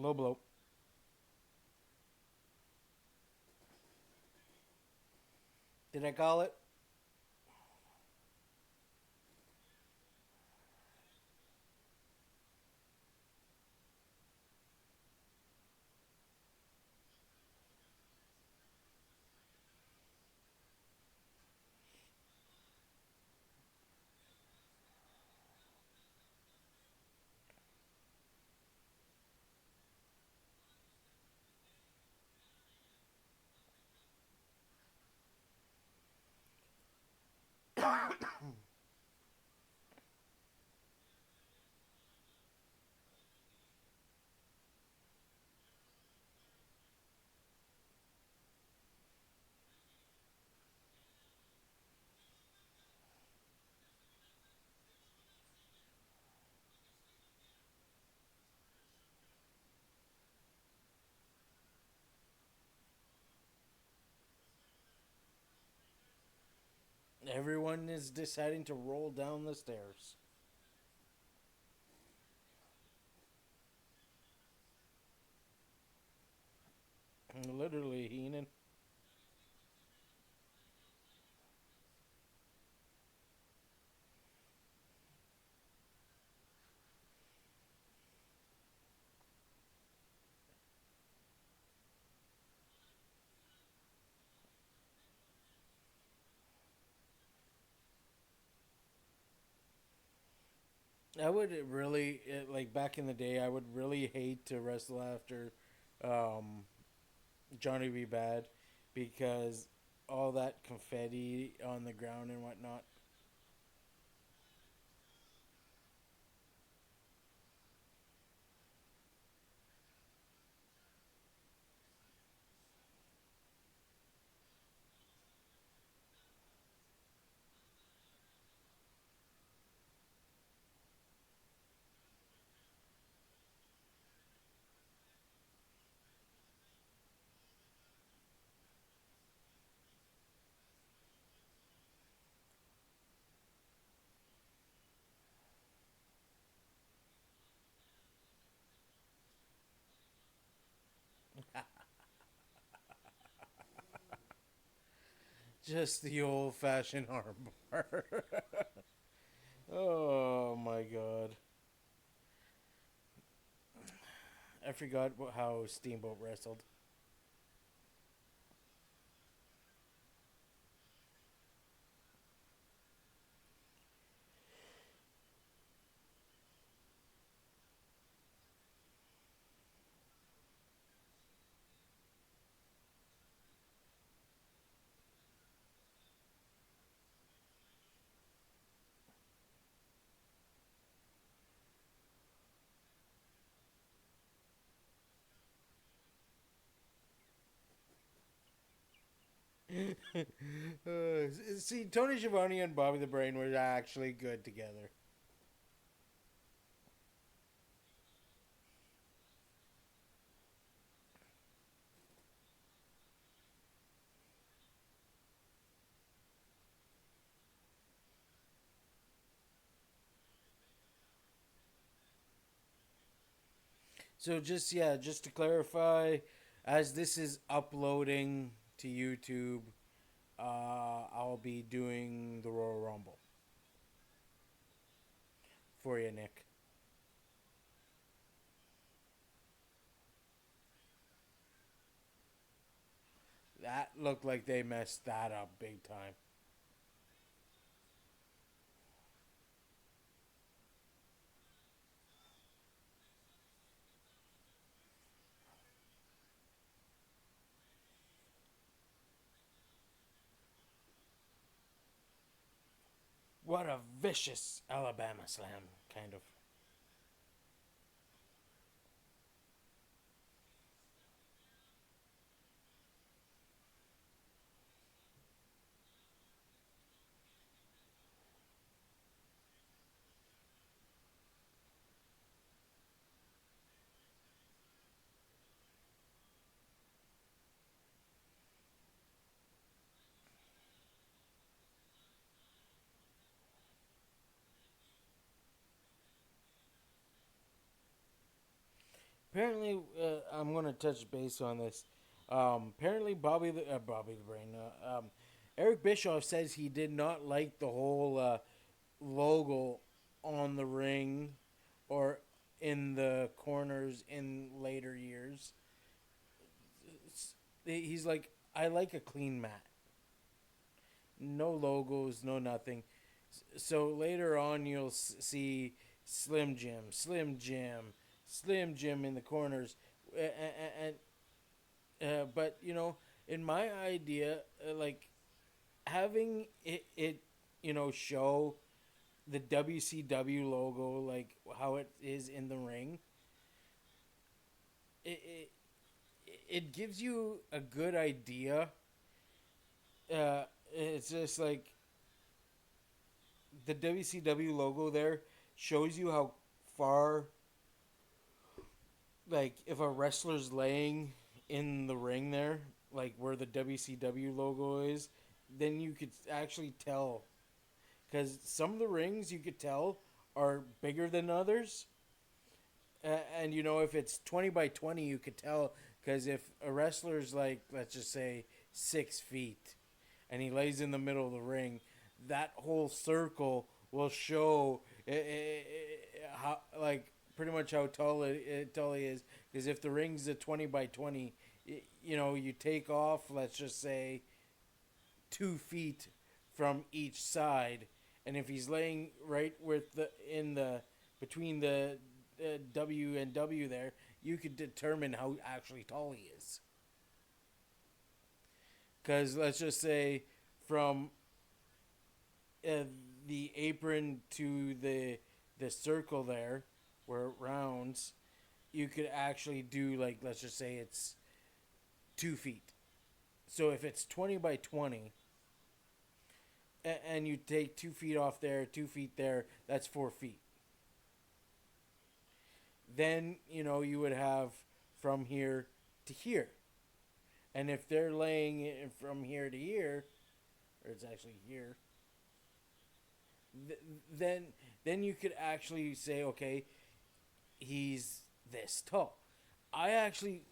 Low blow. Did I call it? Everyone is deciding to roll down the stairs. Literally, Heenan. I would really like back in the day. I would really hate to wrestle after um, Johnny B. Bad because all that confetti on the ground and whatnot. Just the old fashioned armbar. Oh my god. I forgot how Steamboat wrestled. See, Tony Schiavone and Bobby the Brain were actually good together. So just yeah, just to clarify, as this is uploading to YouTube, I'll be doing the Royal Rumble for you, Nick. That looked like they messed that up big time. What a vicious Alabama slam, kind of. apparently, I'm going to touch base on this. Apparently, Bobby the Brain, Eric Bischoff says he did not like the whole logo on the ring or in the corners in later years. He's like, I like a clean mat, no logos, no nothing. So later on, you'll see Slim Jim, Slim Jim, Slim Jim in the corners, and but in my idea, like having it show the WCW logo like how it is in the ring, it it, it gives you a good idea. It's just like the WCW logo there shows you how far, like if a wrestler's laying in the ring there, like where the WCW logo is, then you could actually tell because some of the rings you could tell are bigger than others. And if it's 20 by 20, you could tell because if a wrestler's like, let's just say 6 feet and he lays in the middle of the ring, that whole circle will show how, like, pretty much how tall he is. Because if the ring's a 20 by 20, you take off, let's just say 2 feet from each side, and if he's laying right with the in the between the W and W there, you could determine how actually tall he is. Because let's just say from uh, the apron to the circle there, where it rounds, you could actually do like let's just say it's 2 feet. So if it's 20 by 20, and you take 2 feet off there, 2 feet there, that's 4 feet. Then you would have from here to here, and if they're laying it from here to here, or it's actually here, th- then you could actually say, okay, he's this tall. I actually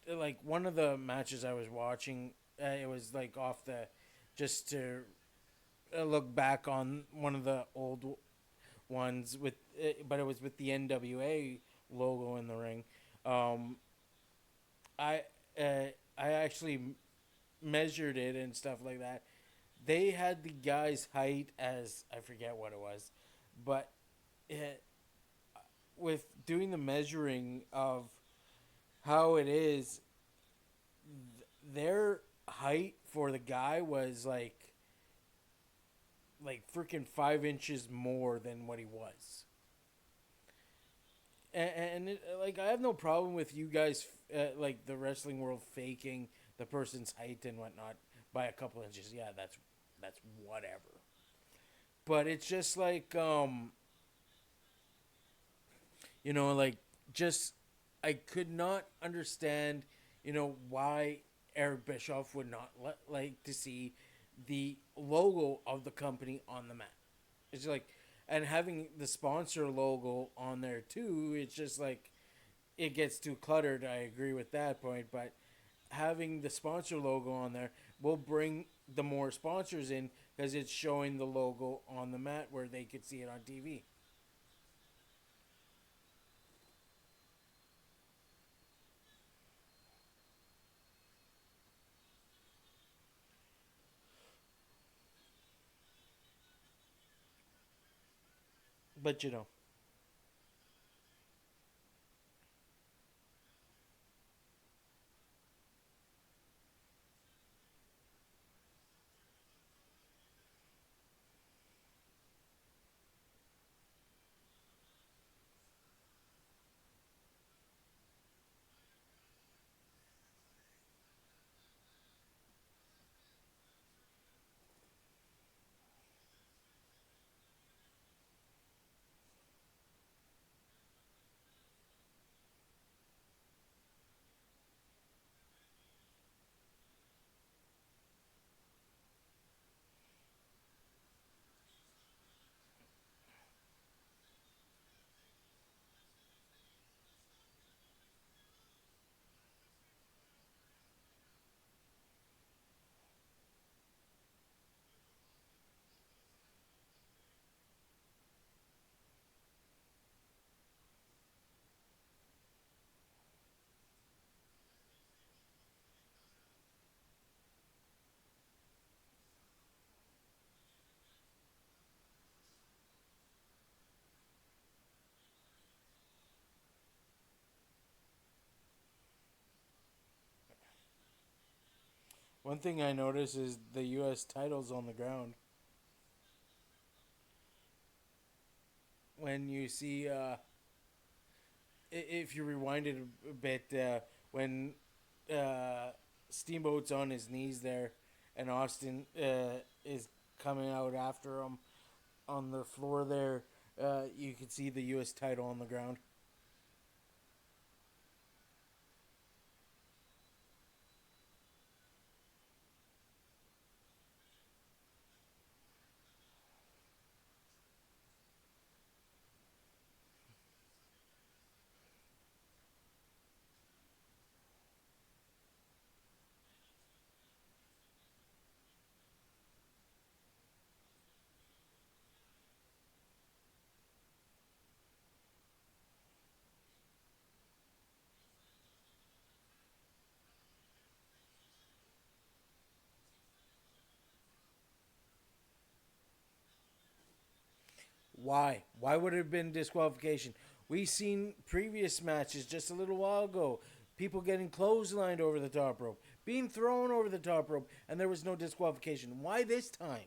like one of the matches I was watching. It was like off the just to look back on one of the old ones with, but it was with the NWA logo in the ring. Um, I I actually measured it and stuff like that. They had the guy's height as I forget what it was, but it, with doing the measuring of how it is, their height for the guy was like freaking 5 inches more than what he was. And like I have no problem with you guys, like the wrestling world, faking the person's height and whatnot by a couple inches. Yeah, that's whatever. But it's just like like just I could not understand, why Eric Bischoff would not like to see the logo of the company on the mat. It's like, and having the sponsor logo on there too. It's just like it gets too cluttered. I agree with that point, but having the sponsor logo on there will bring the more sponsors in because it's showing the logo on the mat where they could see it on TV. But One thing I noticed is the U.S. title's on the ground. When you see, if you rewind it a bit, when uh, Steamboat's on his knees there, and Austin is coming out after him on the floor there, you can see the U.S. title on the ground. Why? Why would it have been disqualification? We seen previous matches just a little while ago. People getting clotheslined over the top rope, being thrown over the top rope, and there was no disqualification. Why this time?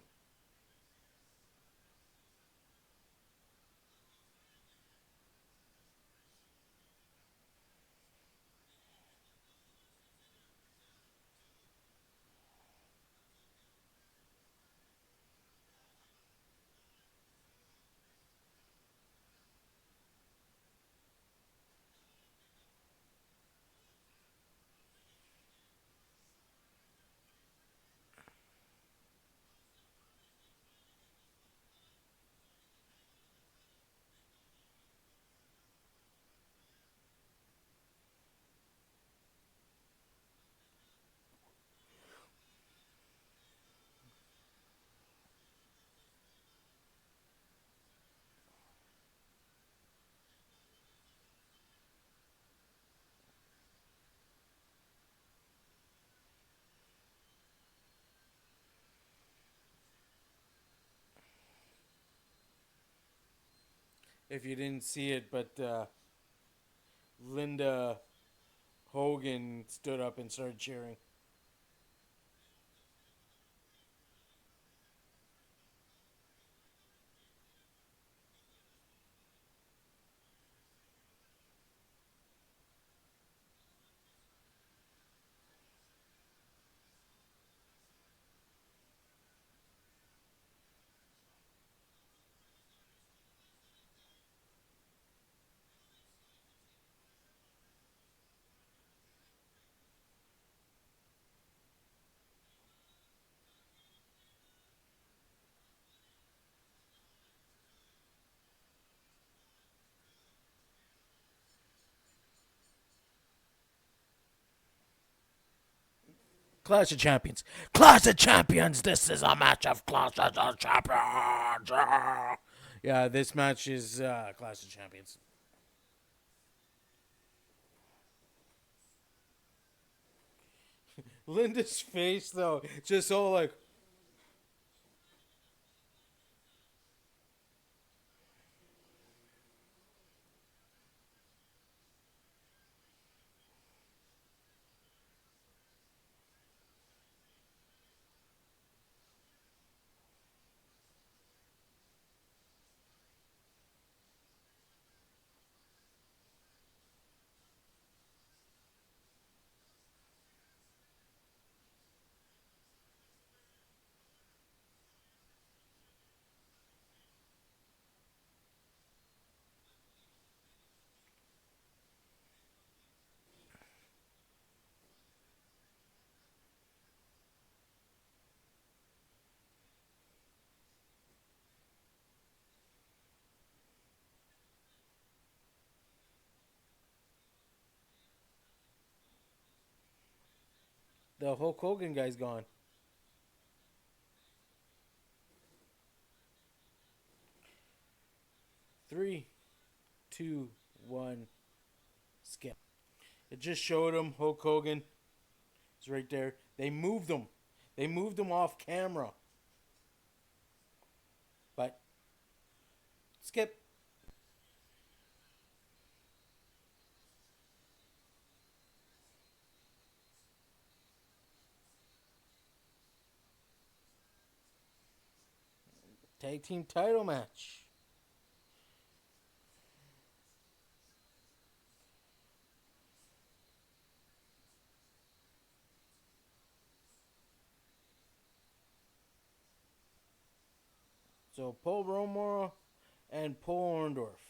If you didn't see it, but Linda Hogan stood up and started cheering. Clash of Champions. Clash of Champions. This is a match of Clash of Champions. Yeah, this match is Clash of Champions. Linda's face, though, just all like, the Hulk Hogan guy's gone. 3, 2, 1, skip. It just showed him Hulk Hogan. It's right there. They moved him. They moved him off camera. But skip. tag team title match. So Paul Roma and Paul Orndorff.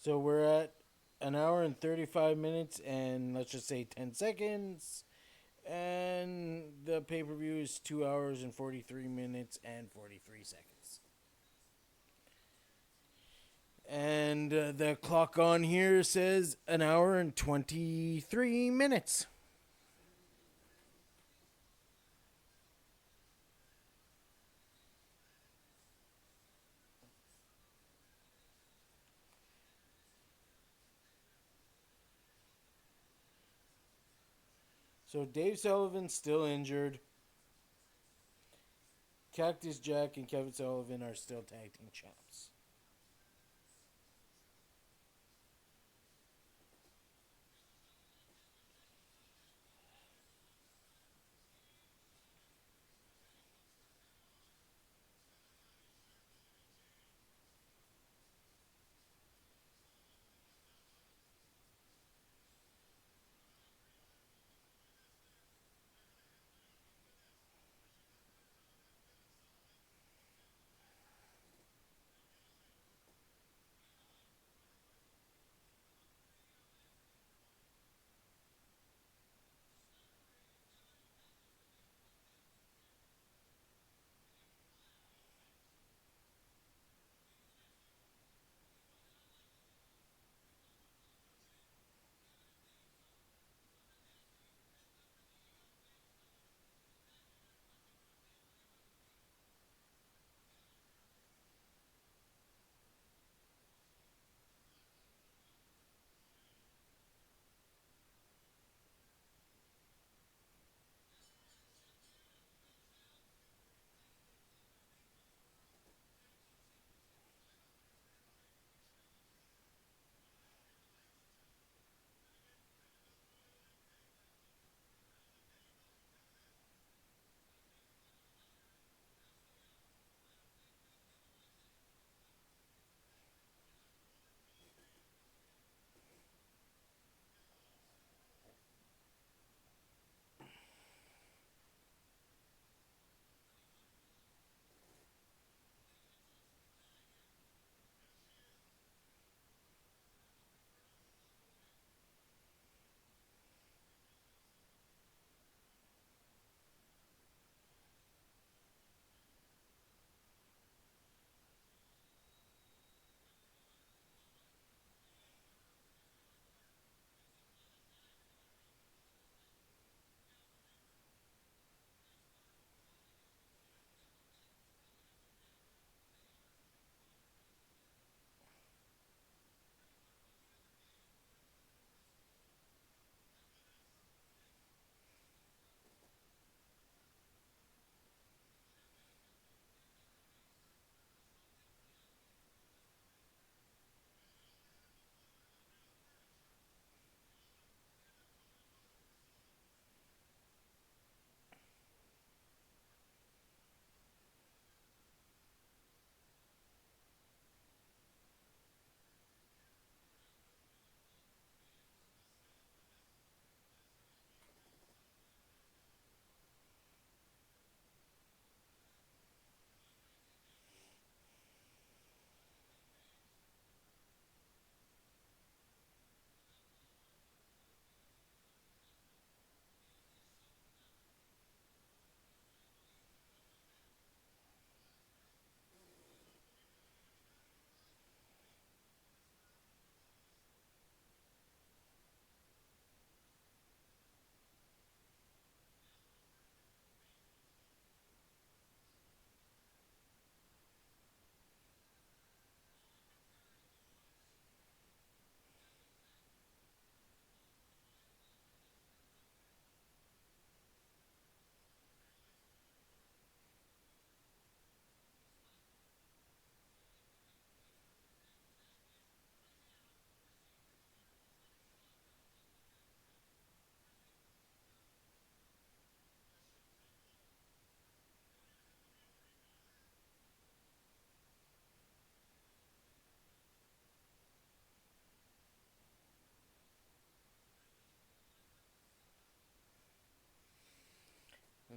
So we're at an hour and 35 minutes and let's just say 10 seconds. And the pay per view is 2 hours and 43 minutes and 43 seconds. And the clock on here says an hour and 23 minutes. So Dave Sullivan's still injured. Cactus Jack and Kevin Sullivan are still tag team champs.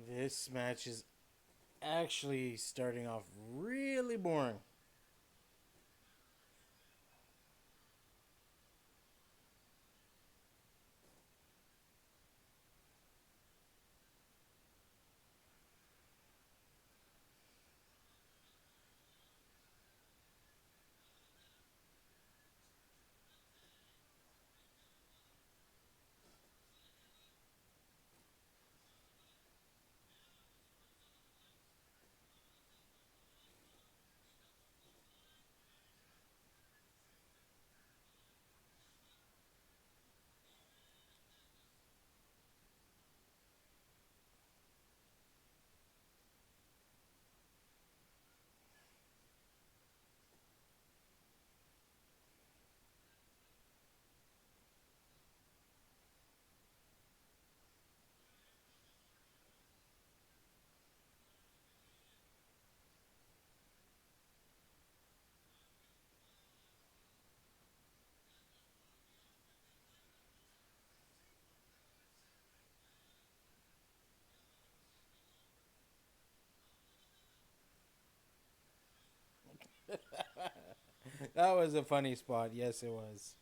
This match is actually starting off really boring. That was a funny spot. Yes, it was.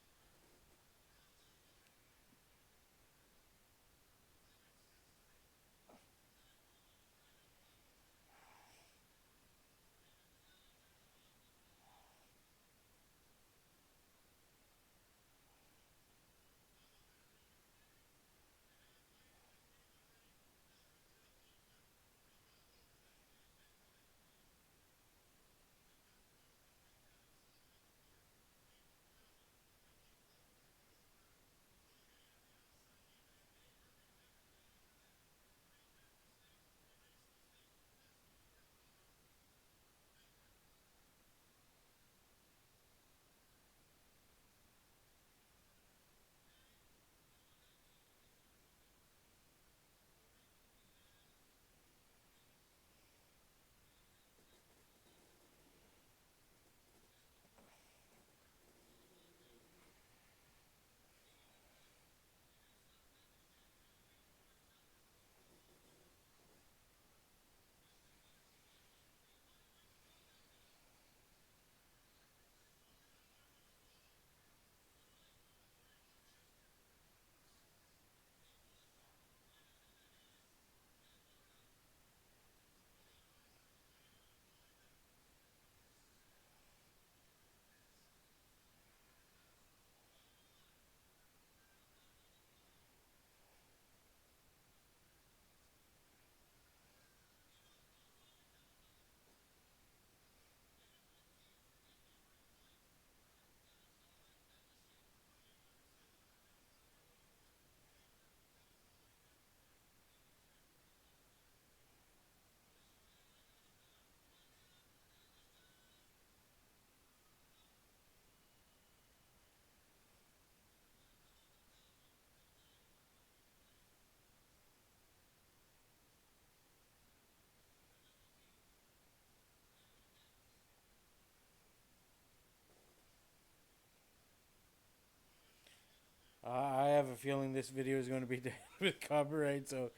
I have a feeling this video is going to be dead with copyright, so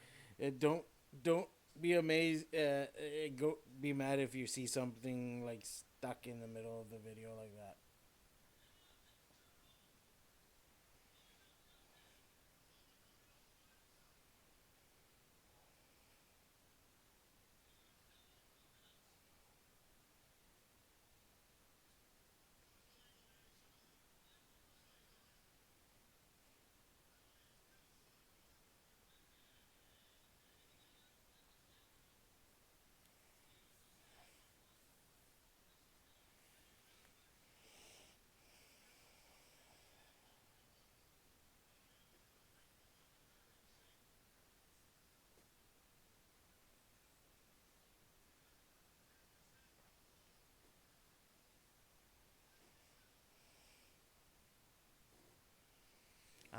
don't be amazed. Go be mad if you see something like stuck in the middle of the video like that.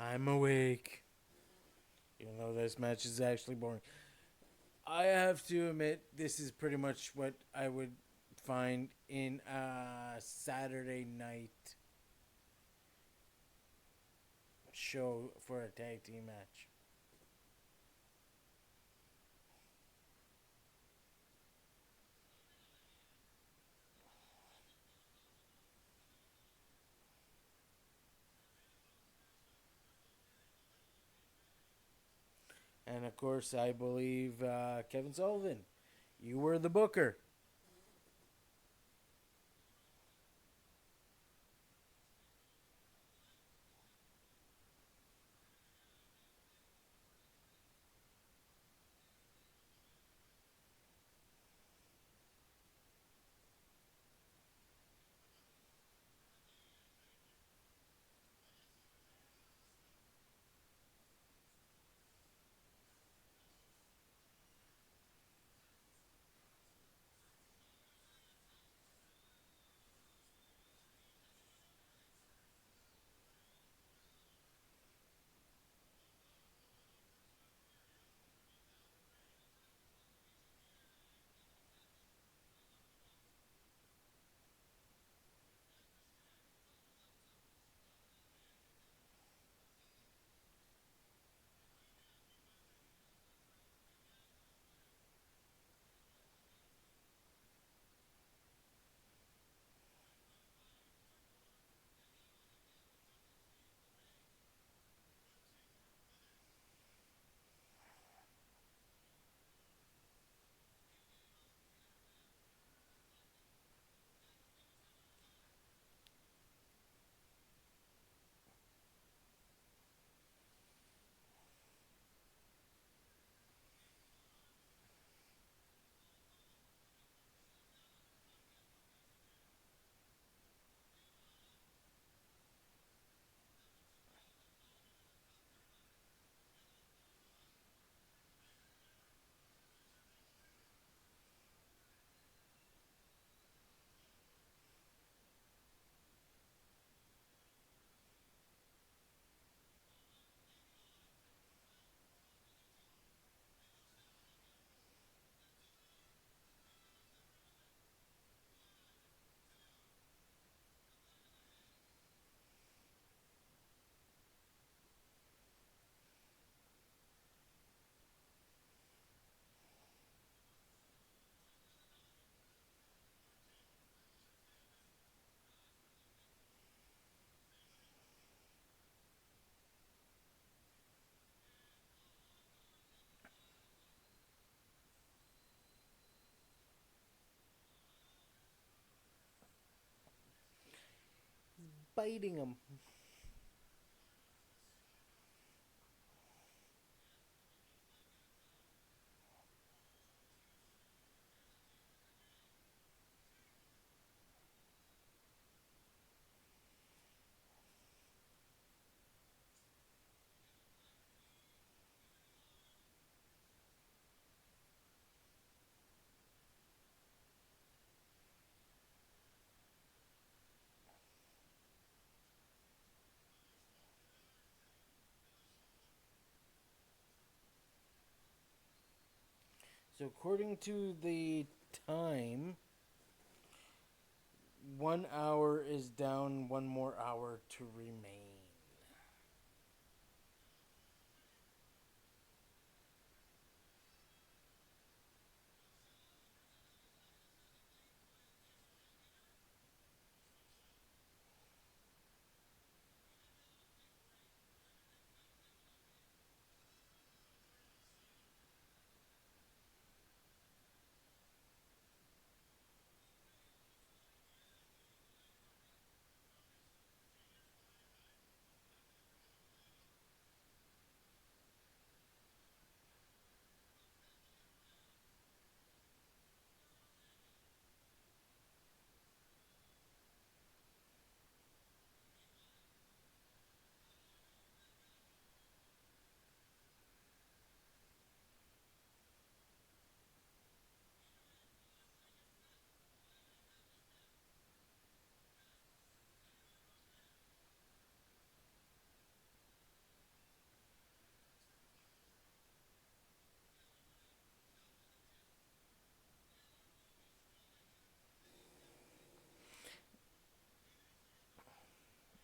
I'm awake. Even though this match is actually boring. I have to admit, this is pretty much what I would find in a Saturday night show for a tag team match. And of course, I believe Kevin Sullivan, you were the booker. Biting him. So according to the time, 1 hour is down, one more hour to remain.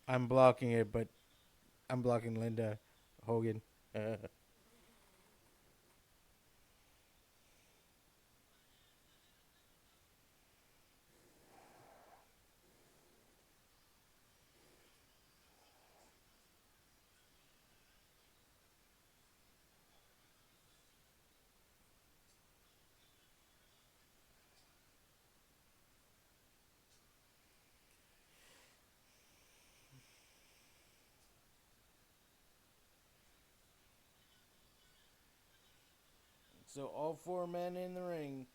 I'm blocking it, but I'm blocking Linda Hogan. So all four men in the ring,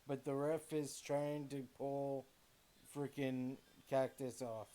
but the ref is trying to pull freaking Cactus off.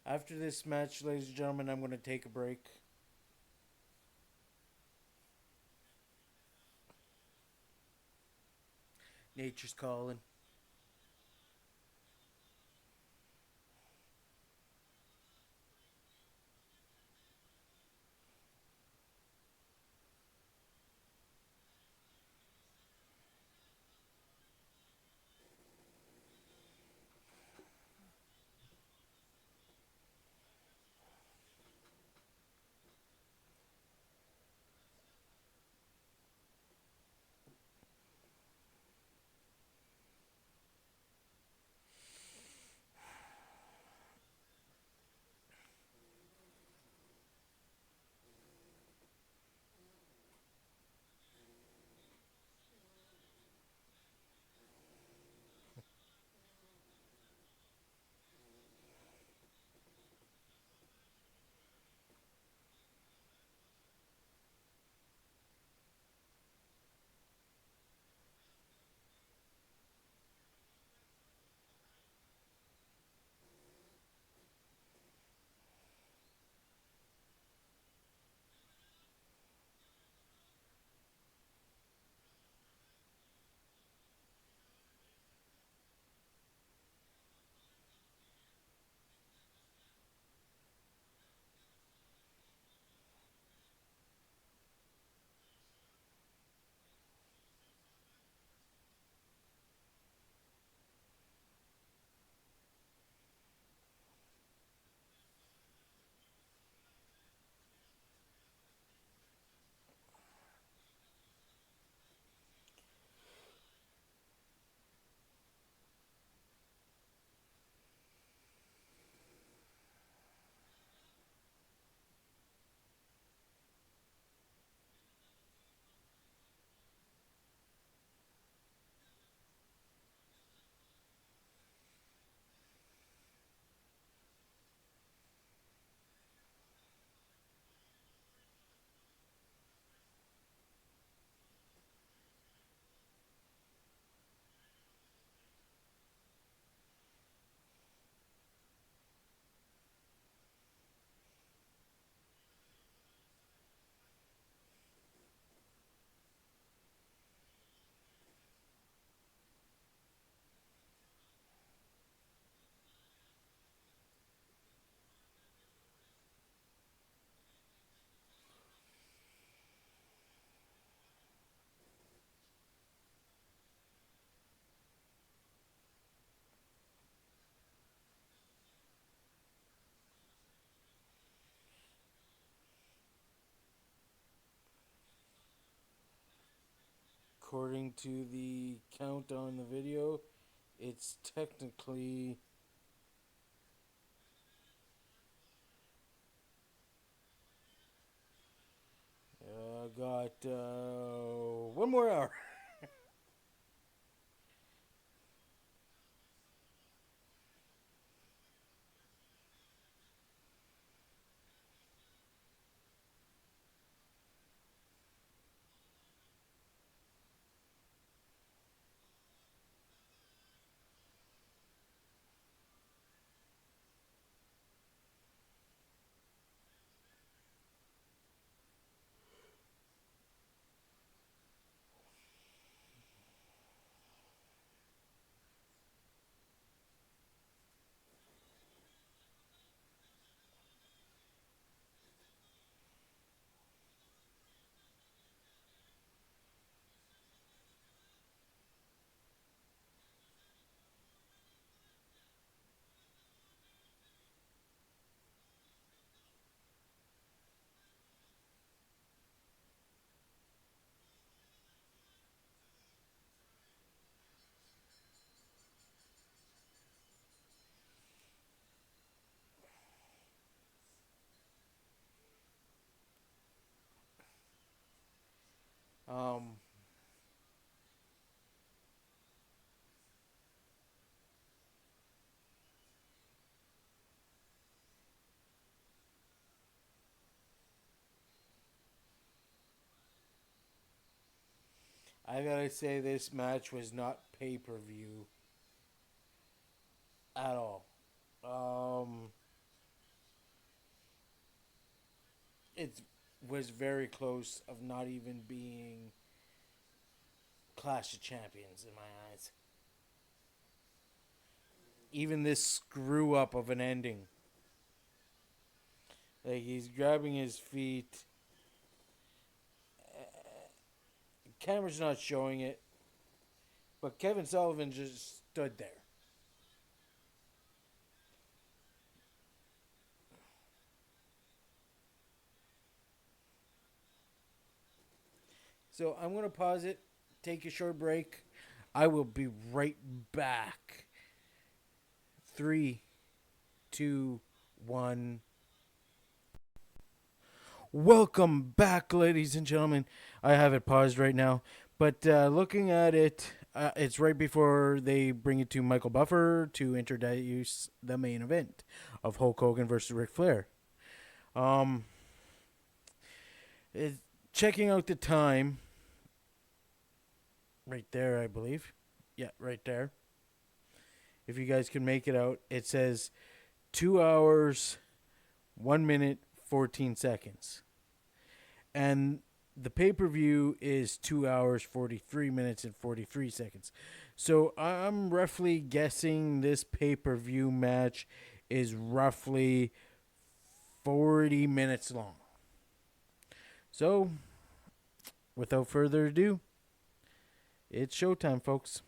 After this match, ladies and gentlemen, I'm going to take a break. Nature's calling. According to the count on the video, it's technically got 1 more hour. Um, I gotta say this match was not pay per view at all. Um, it was very close of not even being Clash of Champions in my eyes. Even this screw up of an ending. Like he's grabbing his feet. Camera's not showing it. But Kevin Sullivan just stood there. So I'm going to pause it, take a short break. I will be right back. 3, 2, 1. Welcome back, ladies and gentlemen. I have it paused right now. But looking at it, it's right before they bring it to Michael Buffer to introduce the main event of Hulk Hogan versus Ric Flair. Um, checking out the time, right there, I believe. Yeah, right there. If you guys can make it out, it says 2 hours, 1 minute, 14 seconds. And the pay-per-view is 2 hours, 43 minutes, and 43 seconds. So I'm roughly guessing this pay-per-view match is roughly 40 minutes long. So, without further ado, it's showtime, folks.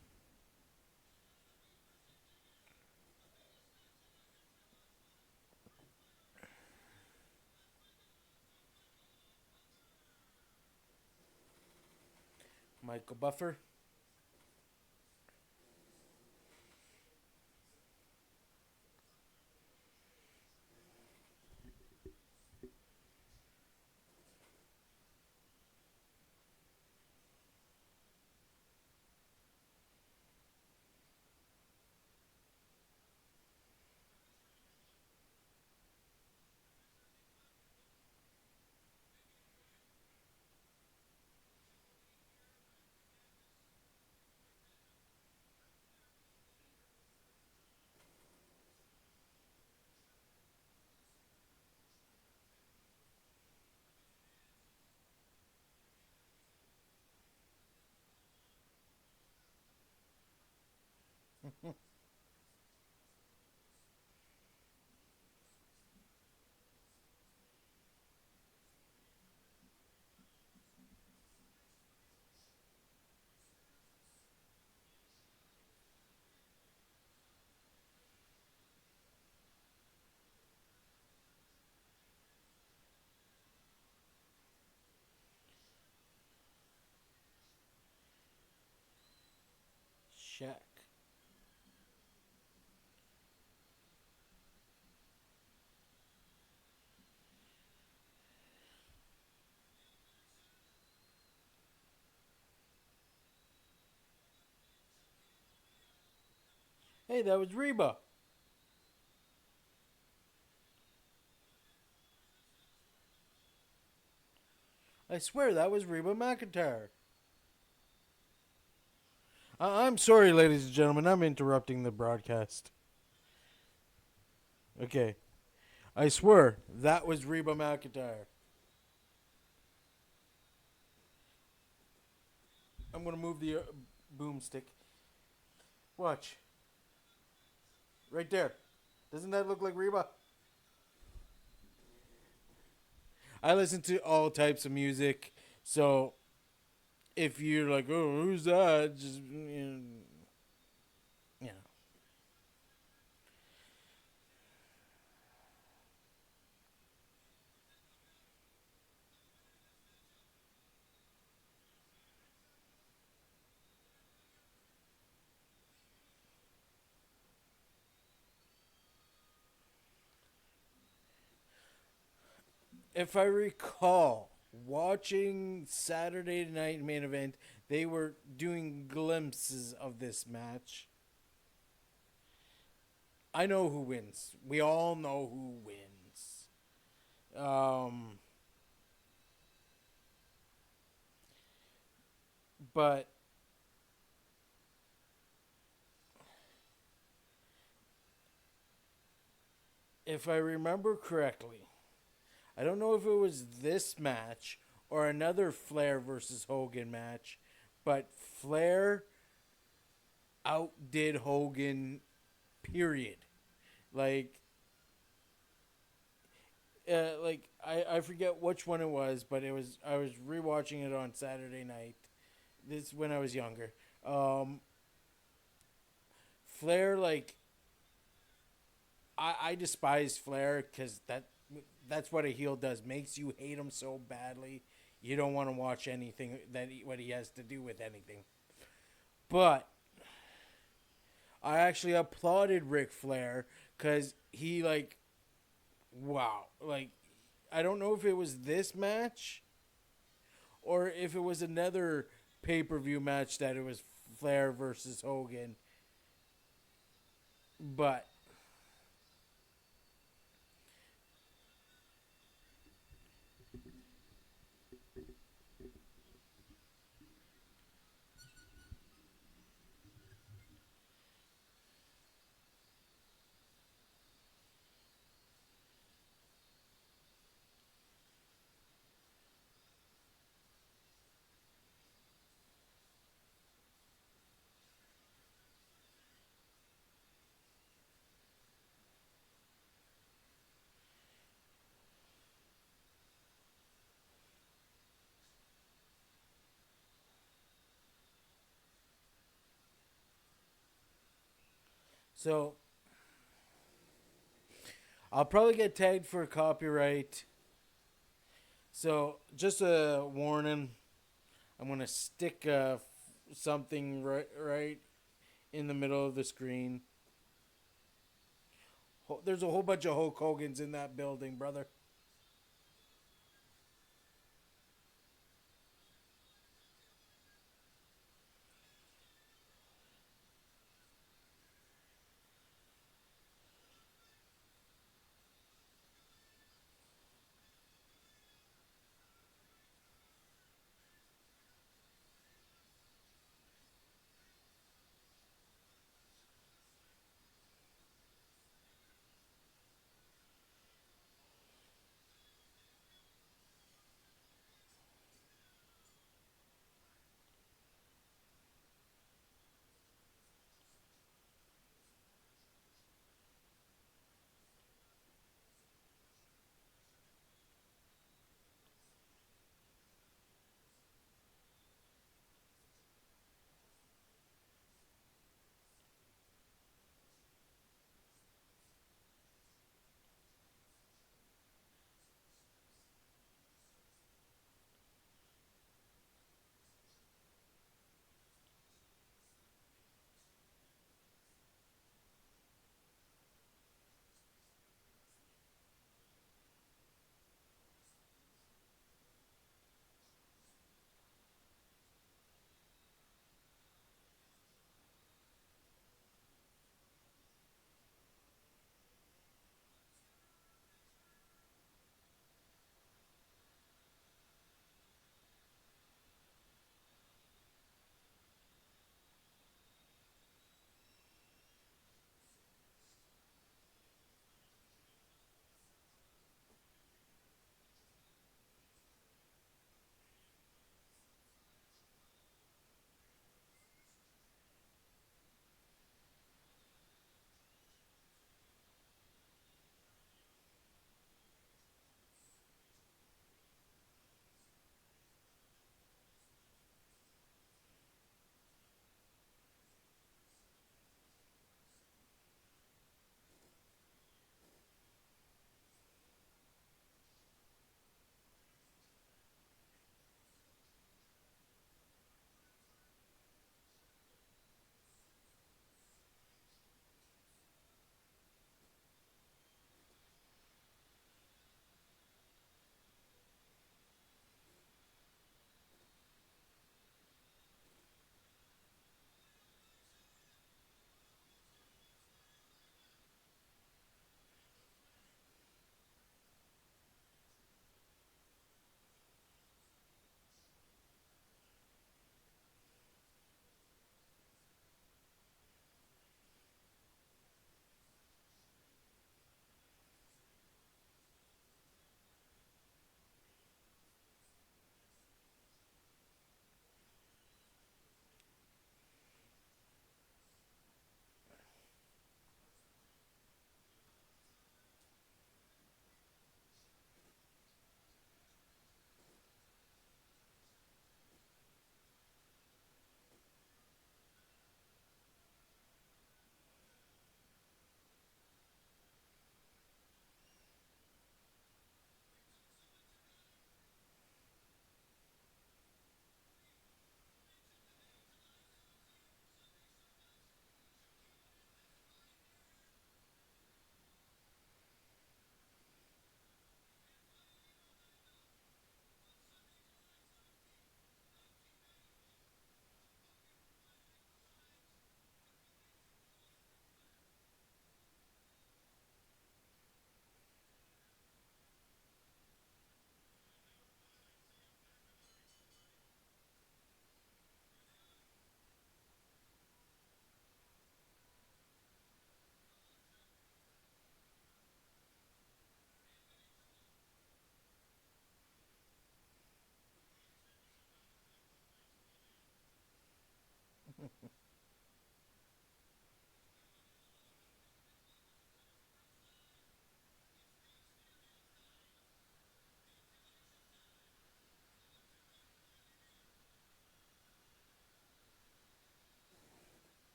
Michael Buffer. check. Hey, that was Reba. I swear that was Reba McEntire. I'm sorry, ladies and gentlemen. I'm interrupting the broadcast. Okay. I swear that was Reba McEntire. I'm going to move the boomstick. Watch. Right there. Doesn't that look like Reba? I listen to all types of music. So if you're like, oh, who's that? Just, you know. If I recall, watching Saturday Night Main Event, they were doing glimpses of this match. I know who wins. We all know who wins. Um, but if I remember correctly, I don't know if it was this match or another Flair versus Hogan match, but Flair outdid Hogan, period. Like, I forget which one it was, but it was I was rewatching it on Saturday night. This when I was younger. Um, Flair, like, I despise Flair because that's what a heel does. Makes you hate him so badly, you don't want to watch anything what he has to do with anything. But I actually applauded Ric Flair because he, like, wow, like, I don't know if it was this match or if it was another pay-per-view match that it was Flair versus Hogan. But so I'll probably get tagged for copyright. So just a warning, I'm gonna stick something right in the middle of the screen. There's a whole bunch of Hulk Hogan's in that building, brother.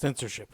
Censorship.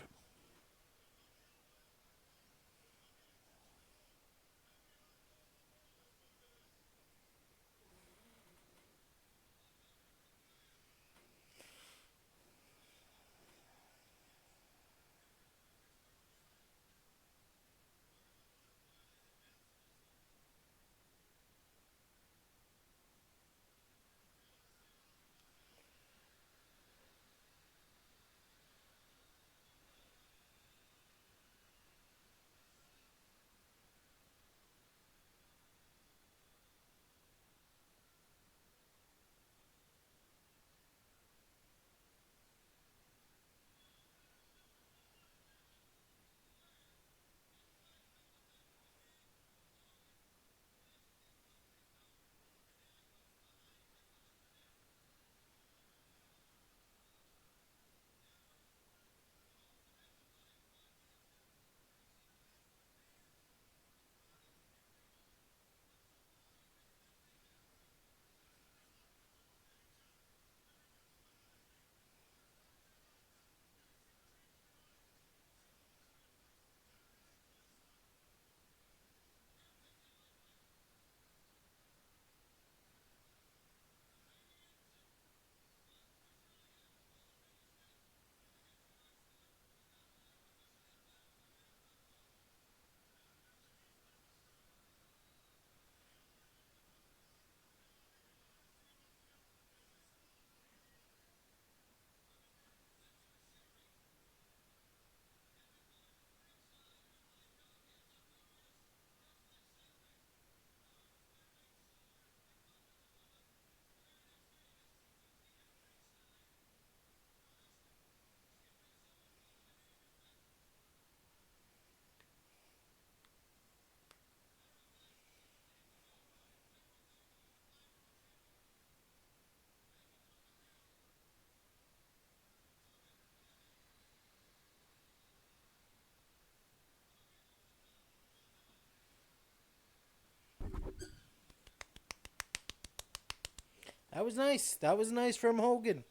That was nice. That was nice from Hogan.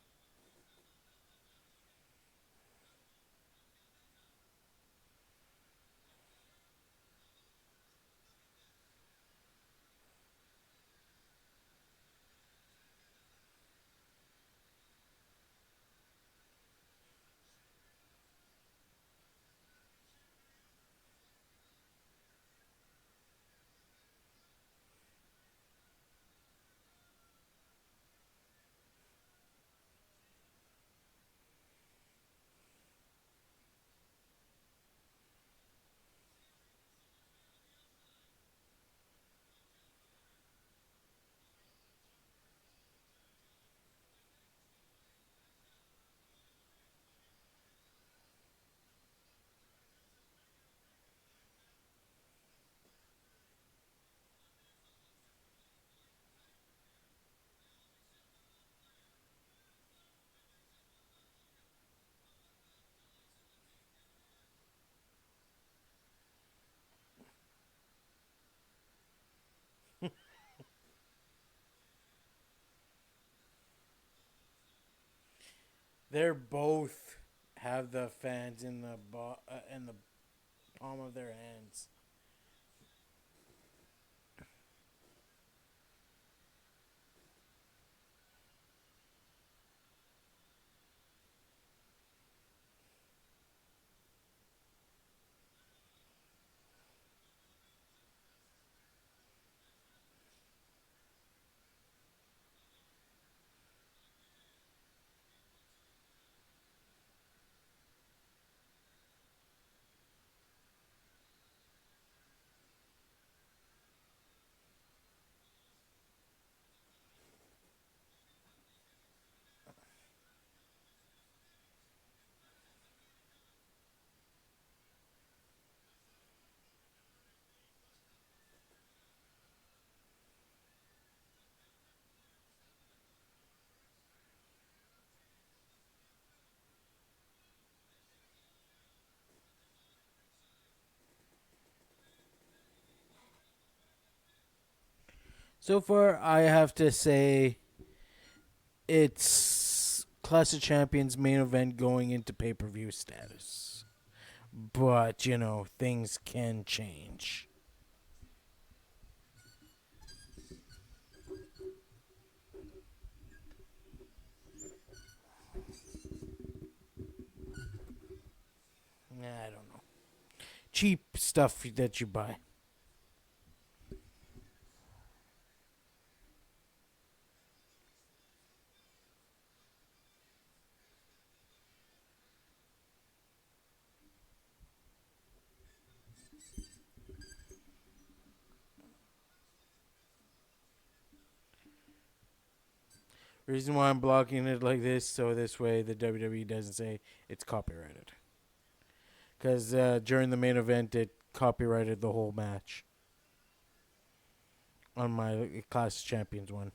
They're both have the fans in the palm of their hands. So far, I have to say it's Clash of Champions main event going into pay per view status. But, things can change. I don't know. Cheap stuff that you buy. Reason why I'm blocking it like this, so this way the WWE doesn't say it's copyrighted. Because during the main event, it copyrighted the whole match on my Clash of Champions one.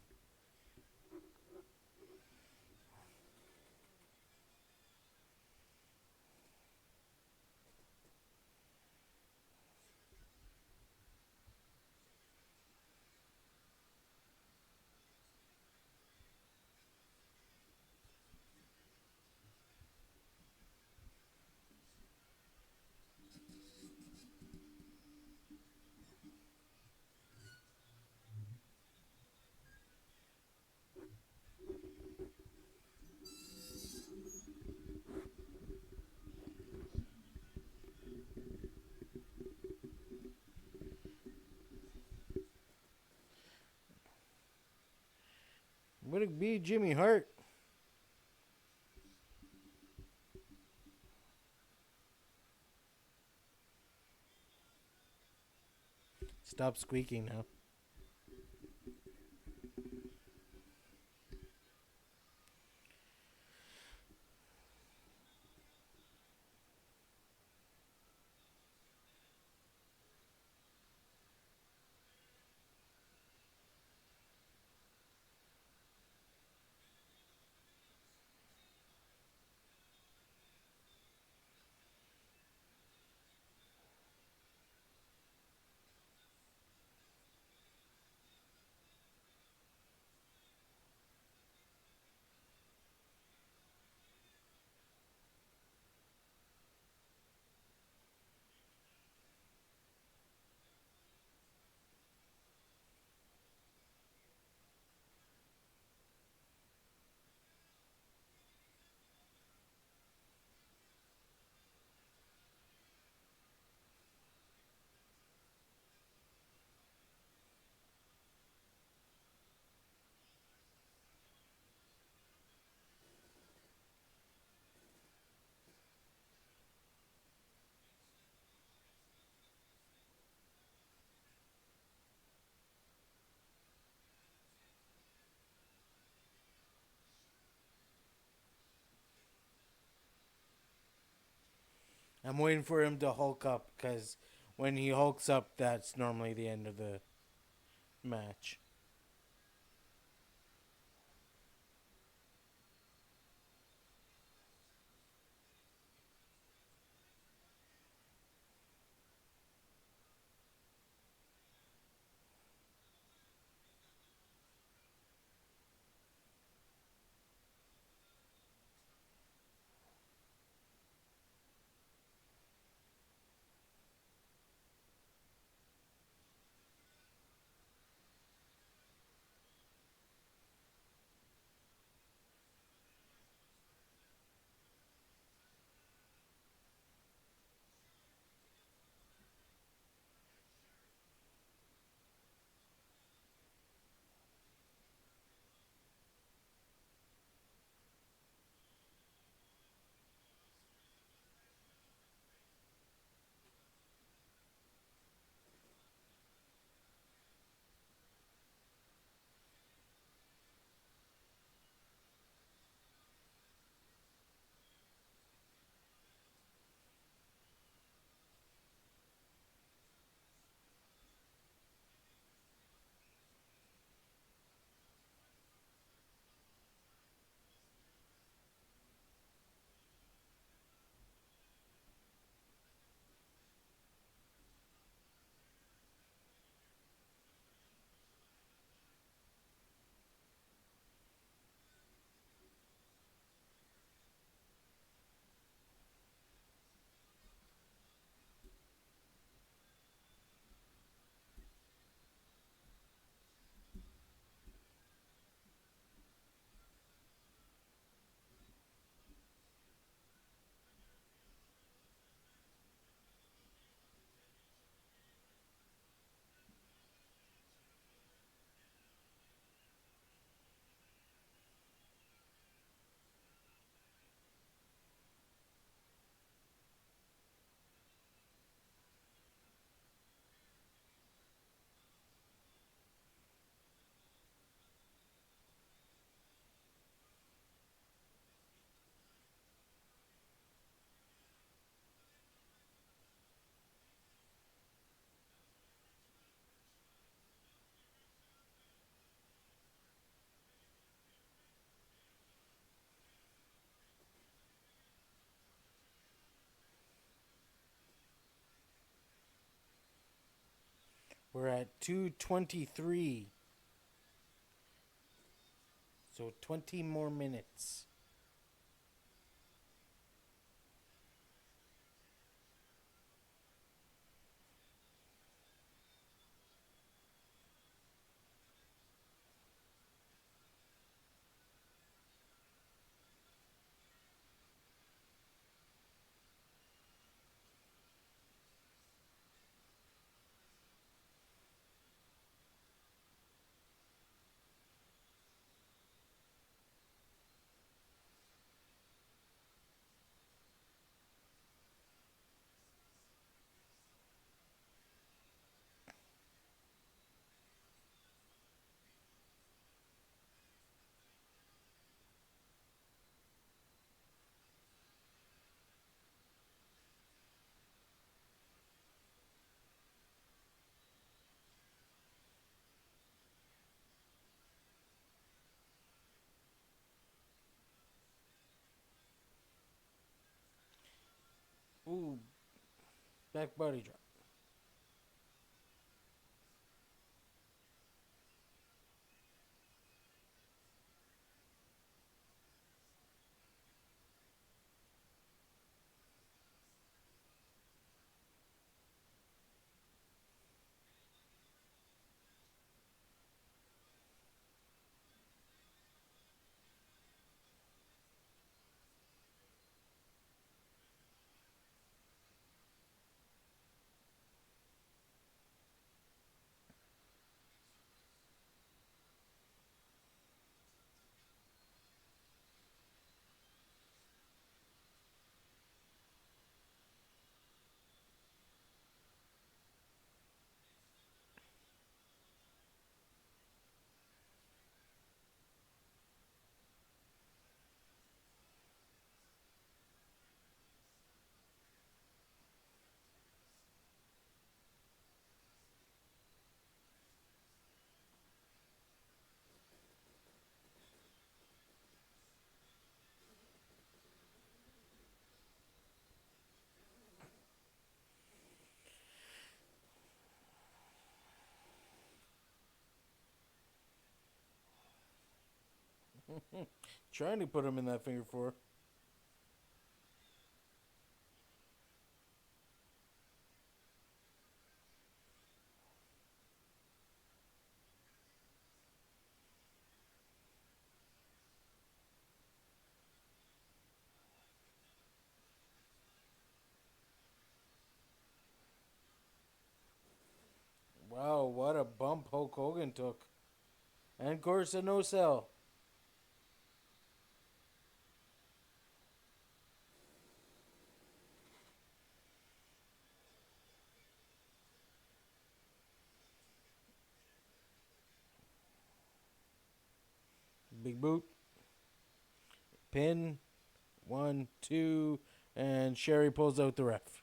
Would it be Jimmy Hart? Stop squeaking now. I'm waiting for him to hulk up because when he hulks up, that's normally the end of the match. We're at 2:23. So 20 more minutes. Ooh, back body drop. Trying to put him in that figure four. Wow, what a bump Hulk Hogan took. And of course, a no sell. Big boot. Pin. 1, 2. And Sherry pulls out the ref.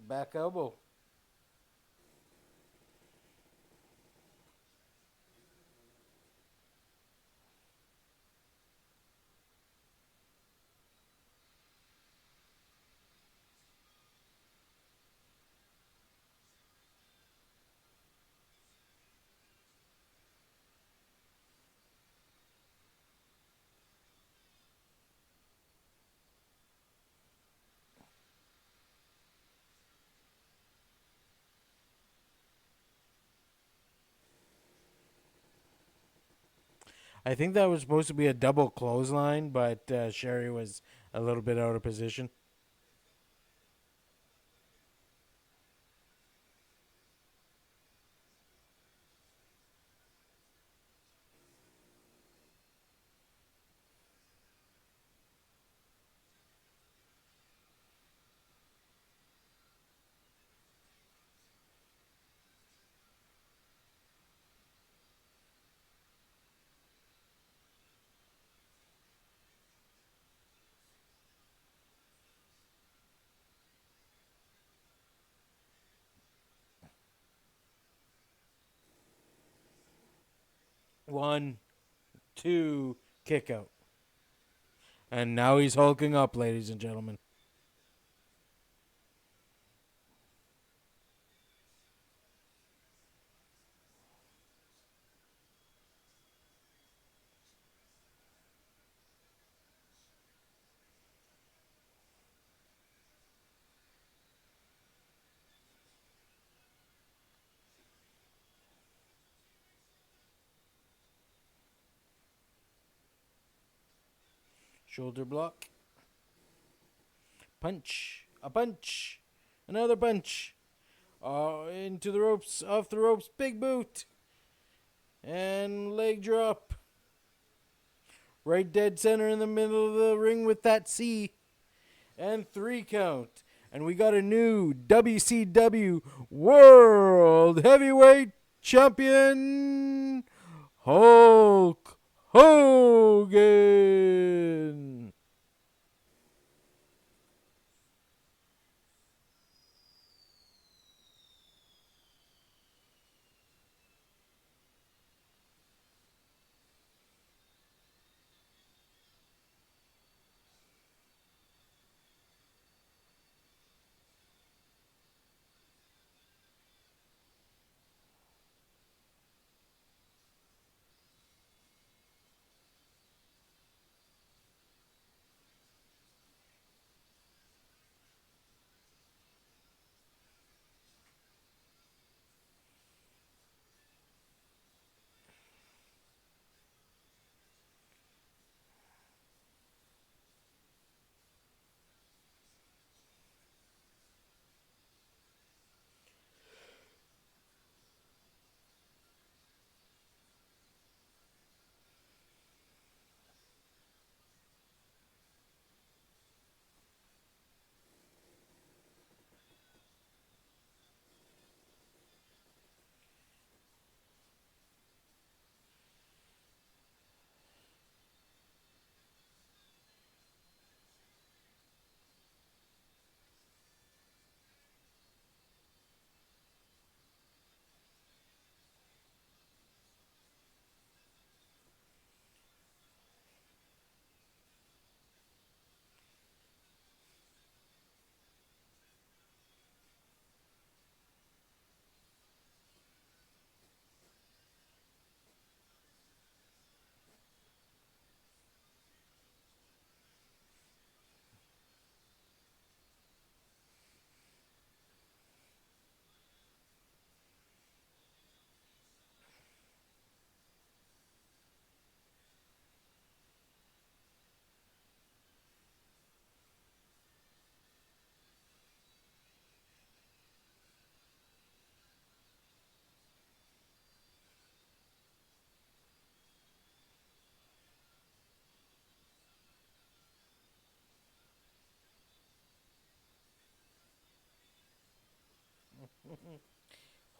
Back elbow. I think that was supposed to be a double clothesline, but Sherry was a little bit out of position. 1, 2, kick out. And now he's hulking up, ladies and gentlemen. Shoulder block. Punch. A punch. Another punch. Into the ropes. Off the ropes. Big boot. And leg drop. Right dead center in the middle of the ring with that C. And 3 count. And we got a new WCW World Heavyweight Champion, Hulk Hogan.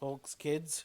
Hulk's kids.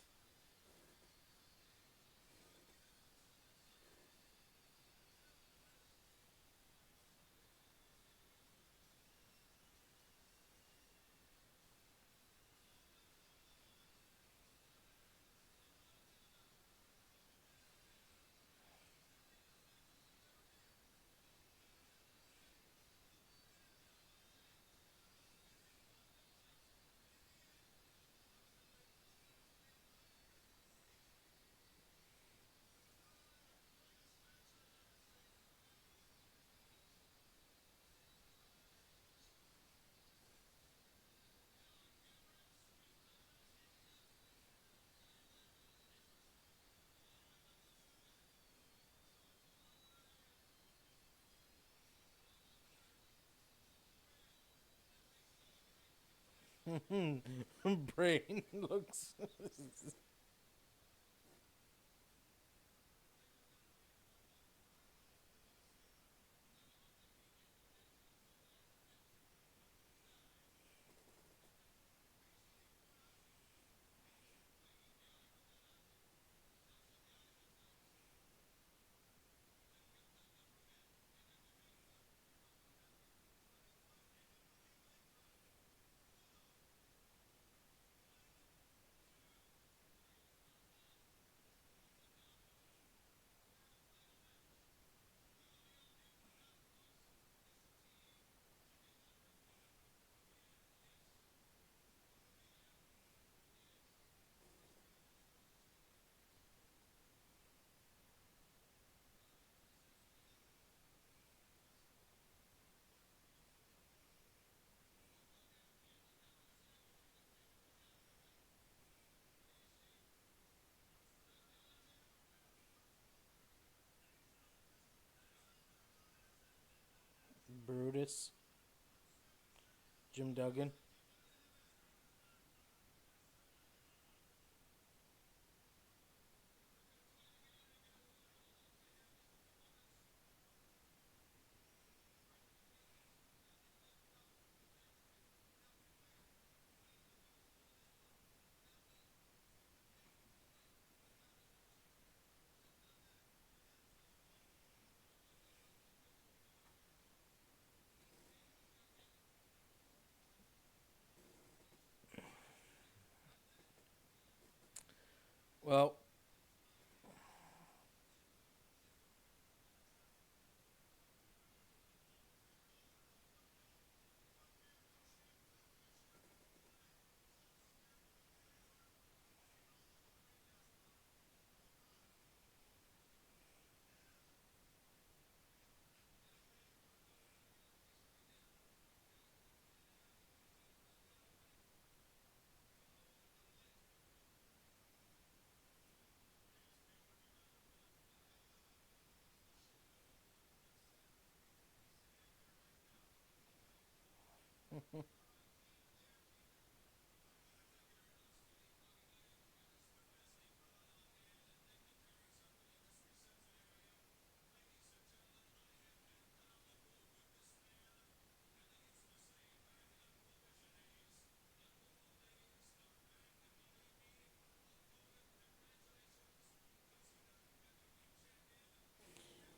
Brain looks. Brutus. Jim Duggan. Well,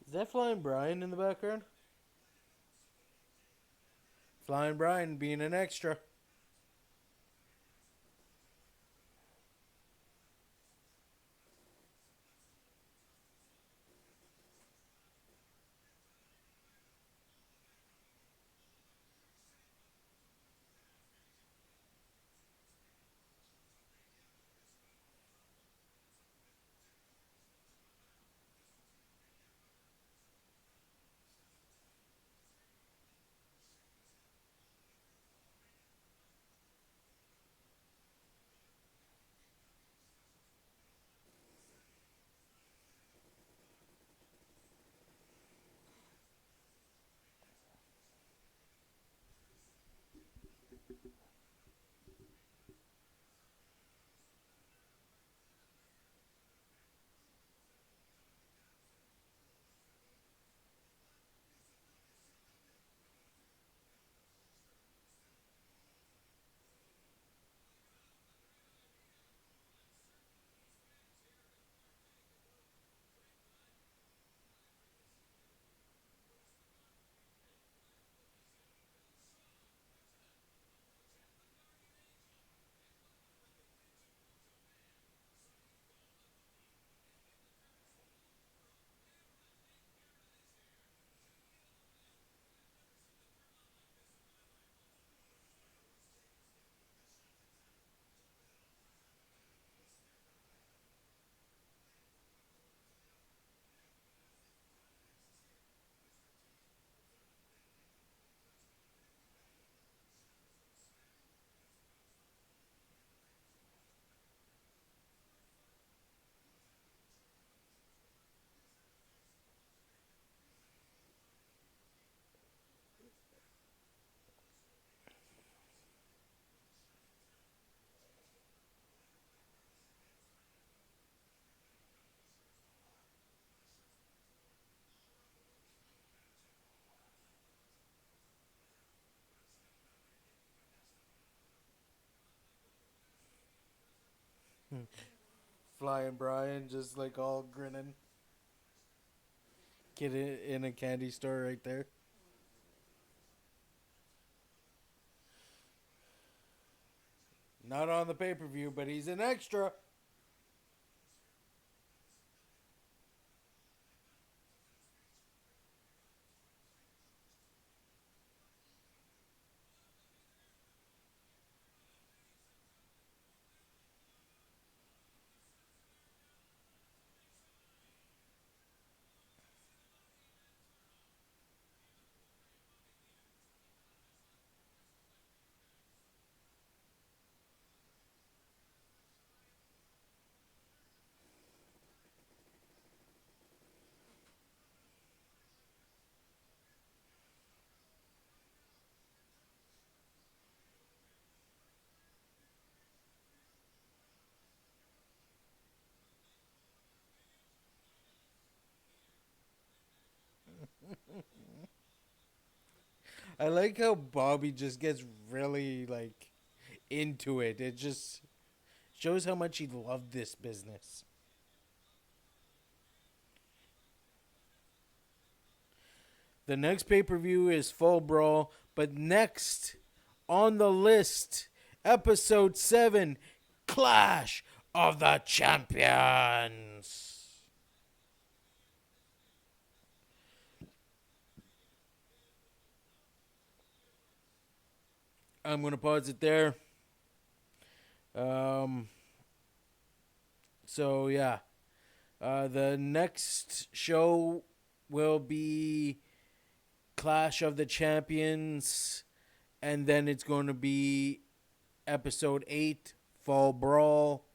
is that Flying Brian in the background? Flying Brian being an extra. Flying Brian, just like all grinning. Kid in a candy store right there. Not on the pay-per-view, but he's an extra. I like how Bobby just gets really like into it. It just shows how much he loved this business. The next pay-per-view is Full Brawl, but next on the list, episode 7, Clash of the Champions. I'm going to pause it there. Um, so, yeah. The next show will be Clash of the Champions. And then it's going to be episode 8, Fall Brawl.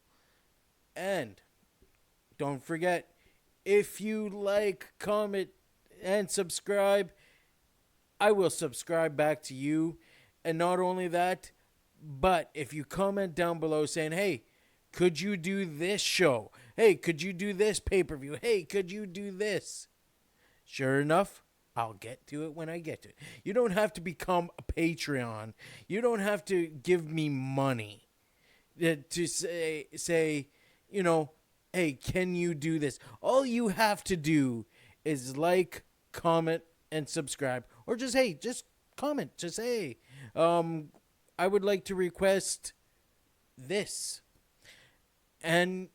And don't forget, if you like, comment, and subscribe, I will subscribe back to you. And not only that, but if you comment down below saying, hey, could you do this show? Hey, could you do this pay-per-view? Hey, could you do this? Sure enough, I'll get to it when I get to it. You don't have to become a Patreon. You don't have to give me money to say, you know, hey, can you do this? All you have to do is like, comment, and subscribe. Or just, hey, just comment. Just, hey, I would like to request this. And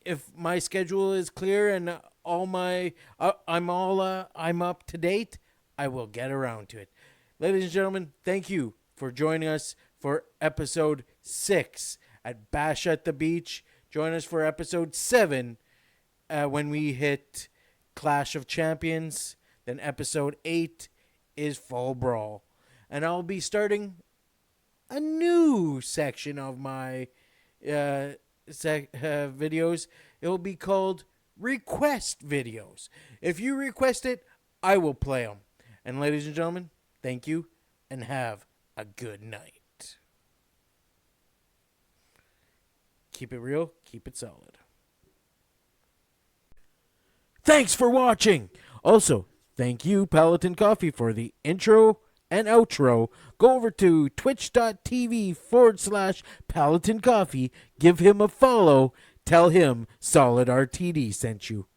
if my schedule is clear and I'm up to date, I will get around to it. Ladies and gentlemen, thank you for joining us for episode 6 at Bash at the Beach. Join us for episode 7 when we hit Clash of Champions. Then episode 8 is Full Brawl. And I'll be starting a new section of my videos. It will be called Request Videos. If you request it, I will play them. And ladies and gentlemen, thank you and have a good night. Keep it real, keep it solid. Thanks for watching. Also, thank you, Paladin Coffee, for the intro and outro. Go over to twitch.tv/Paladin Coffee. Give him a follow. Tell him SolidRTD sent you.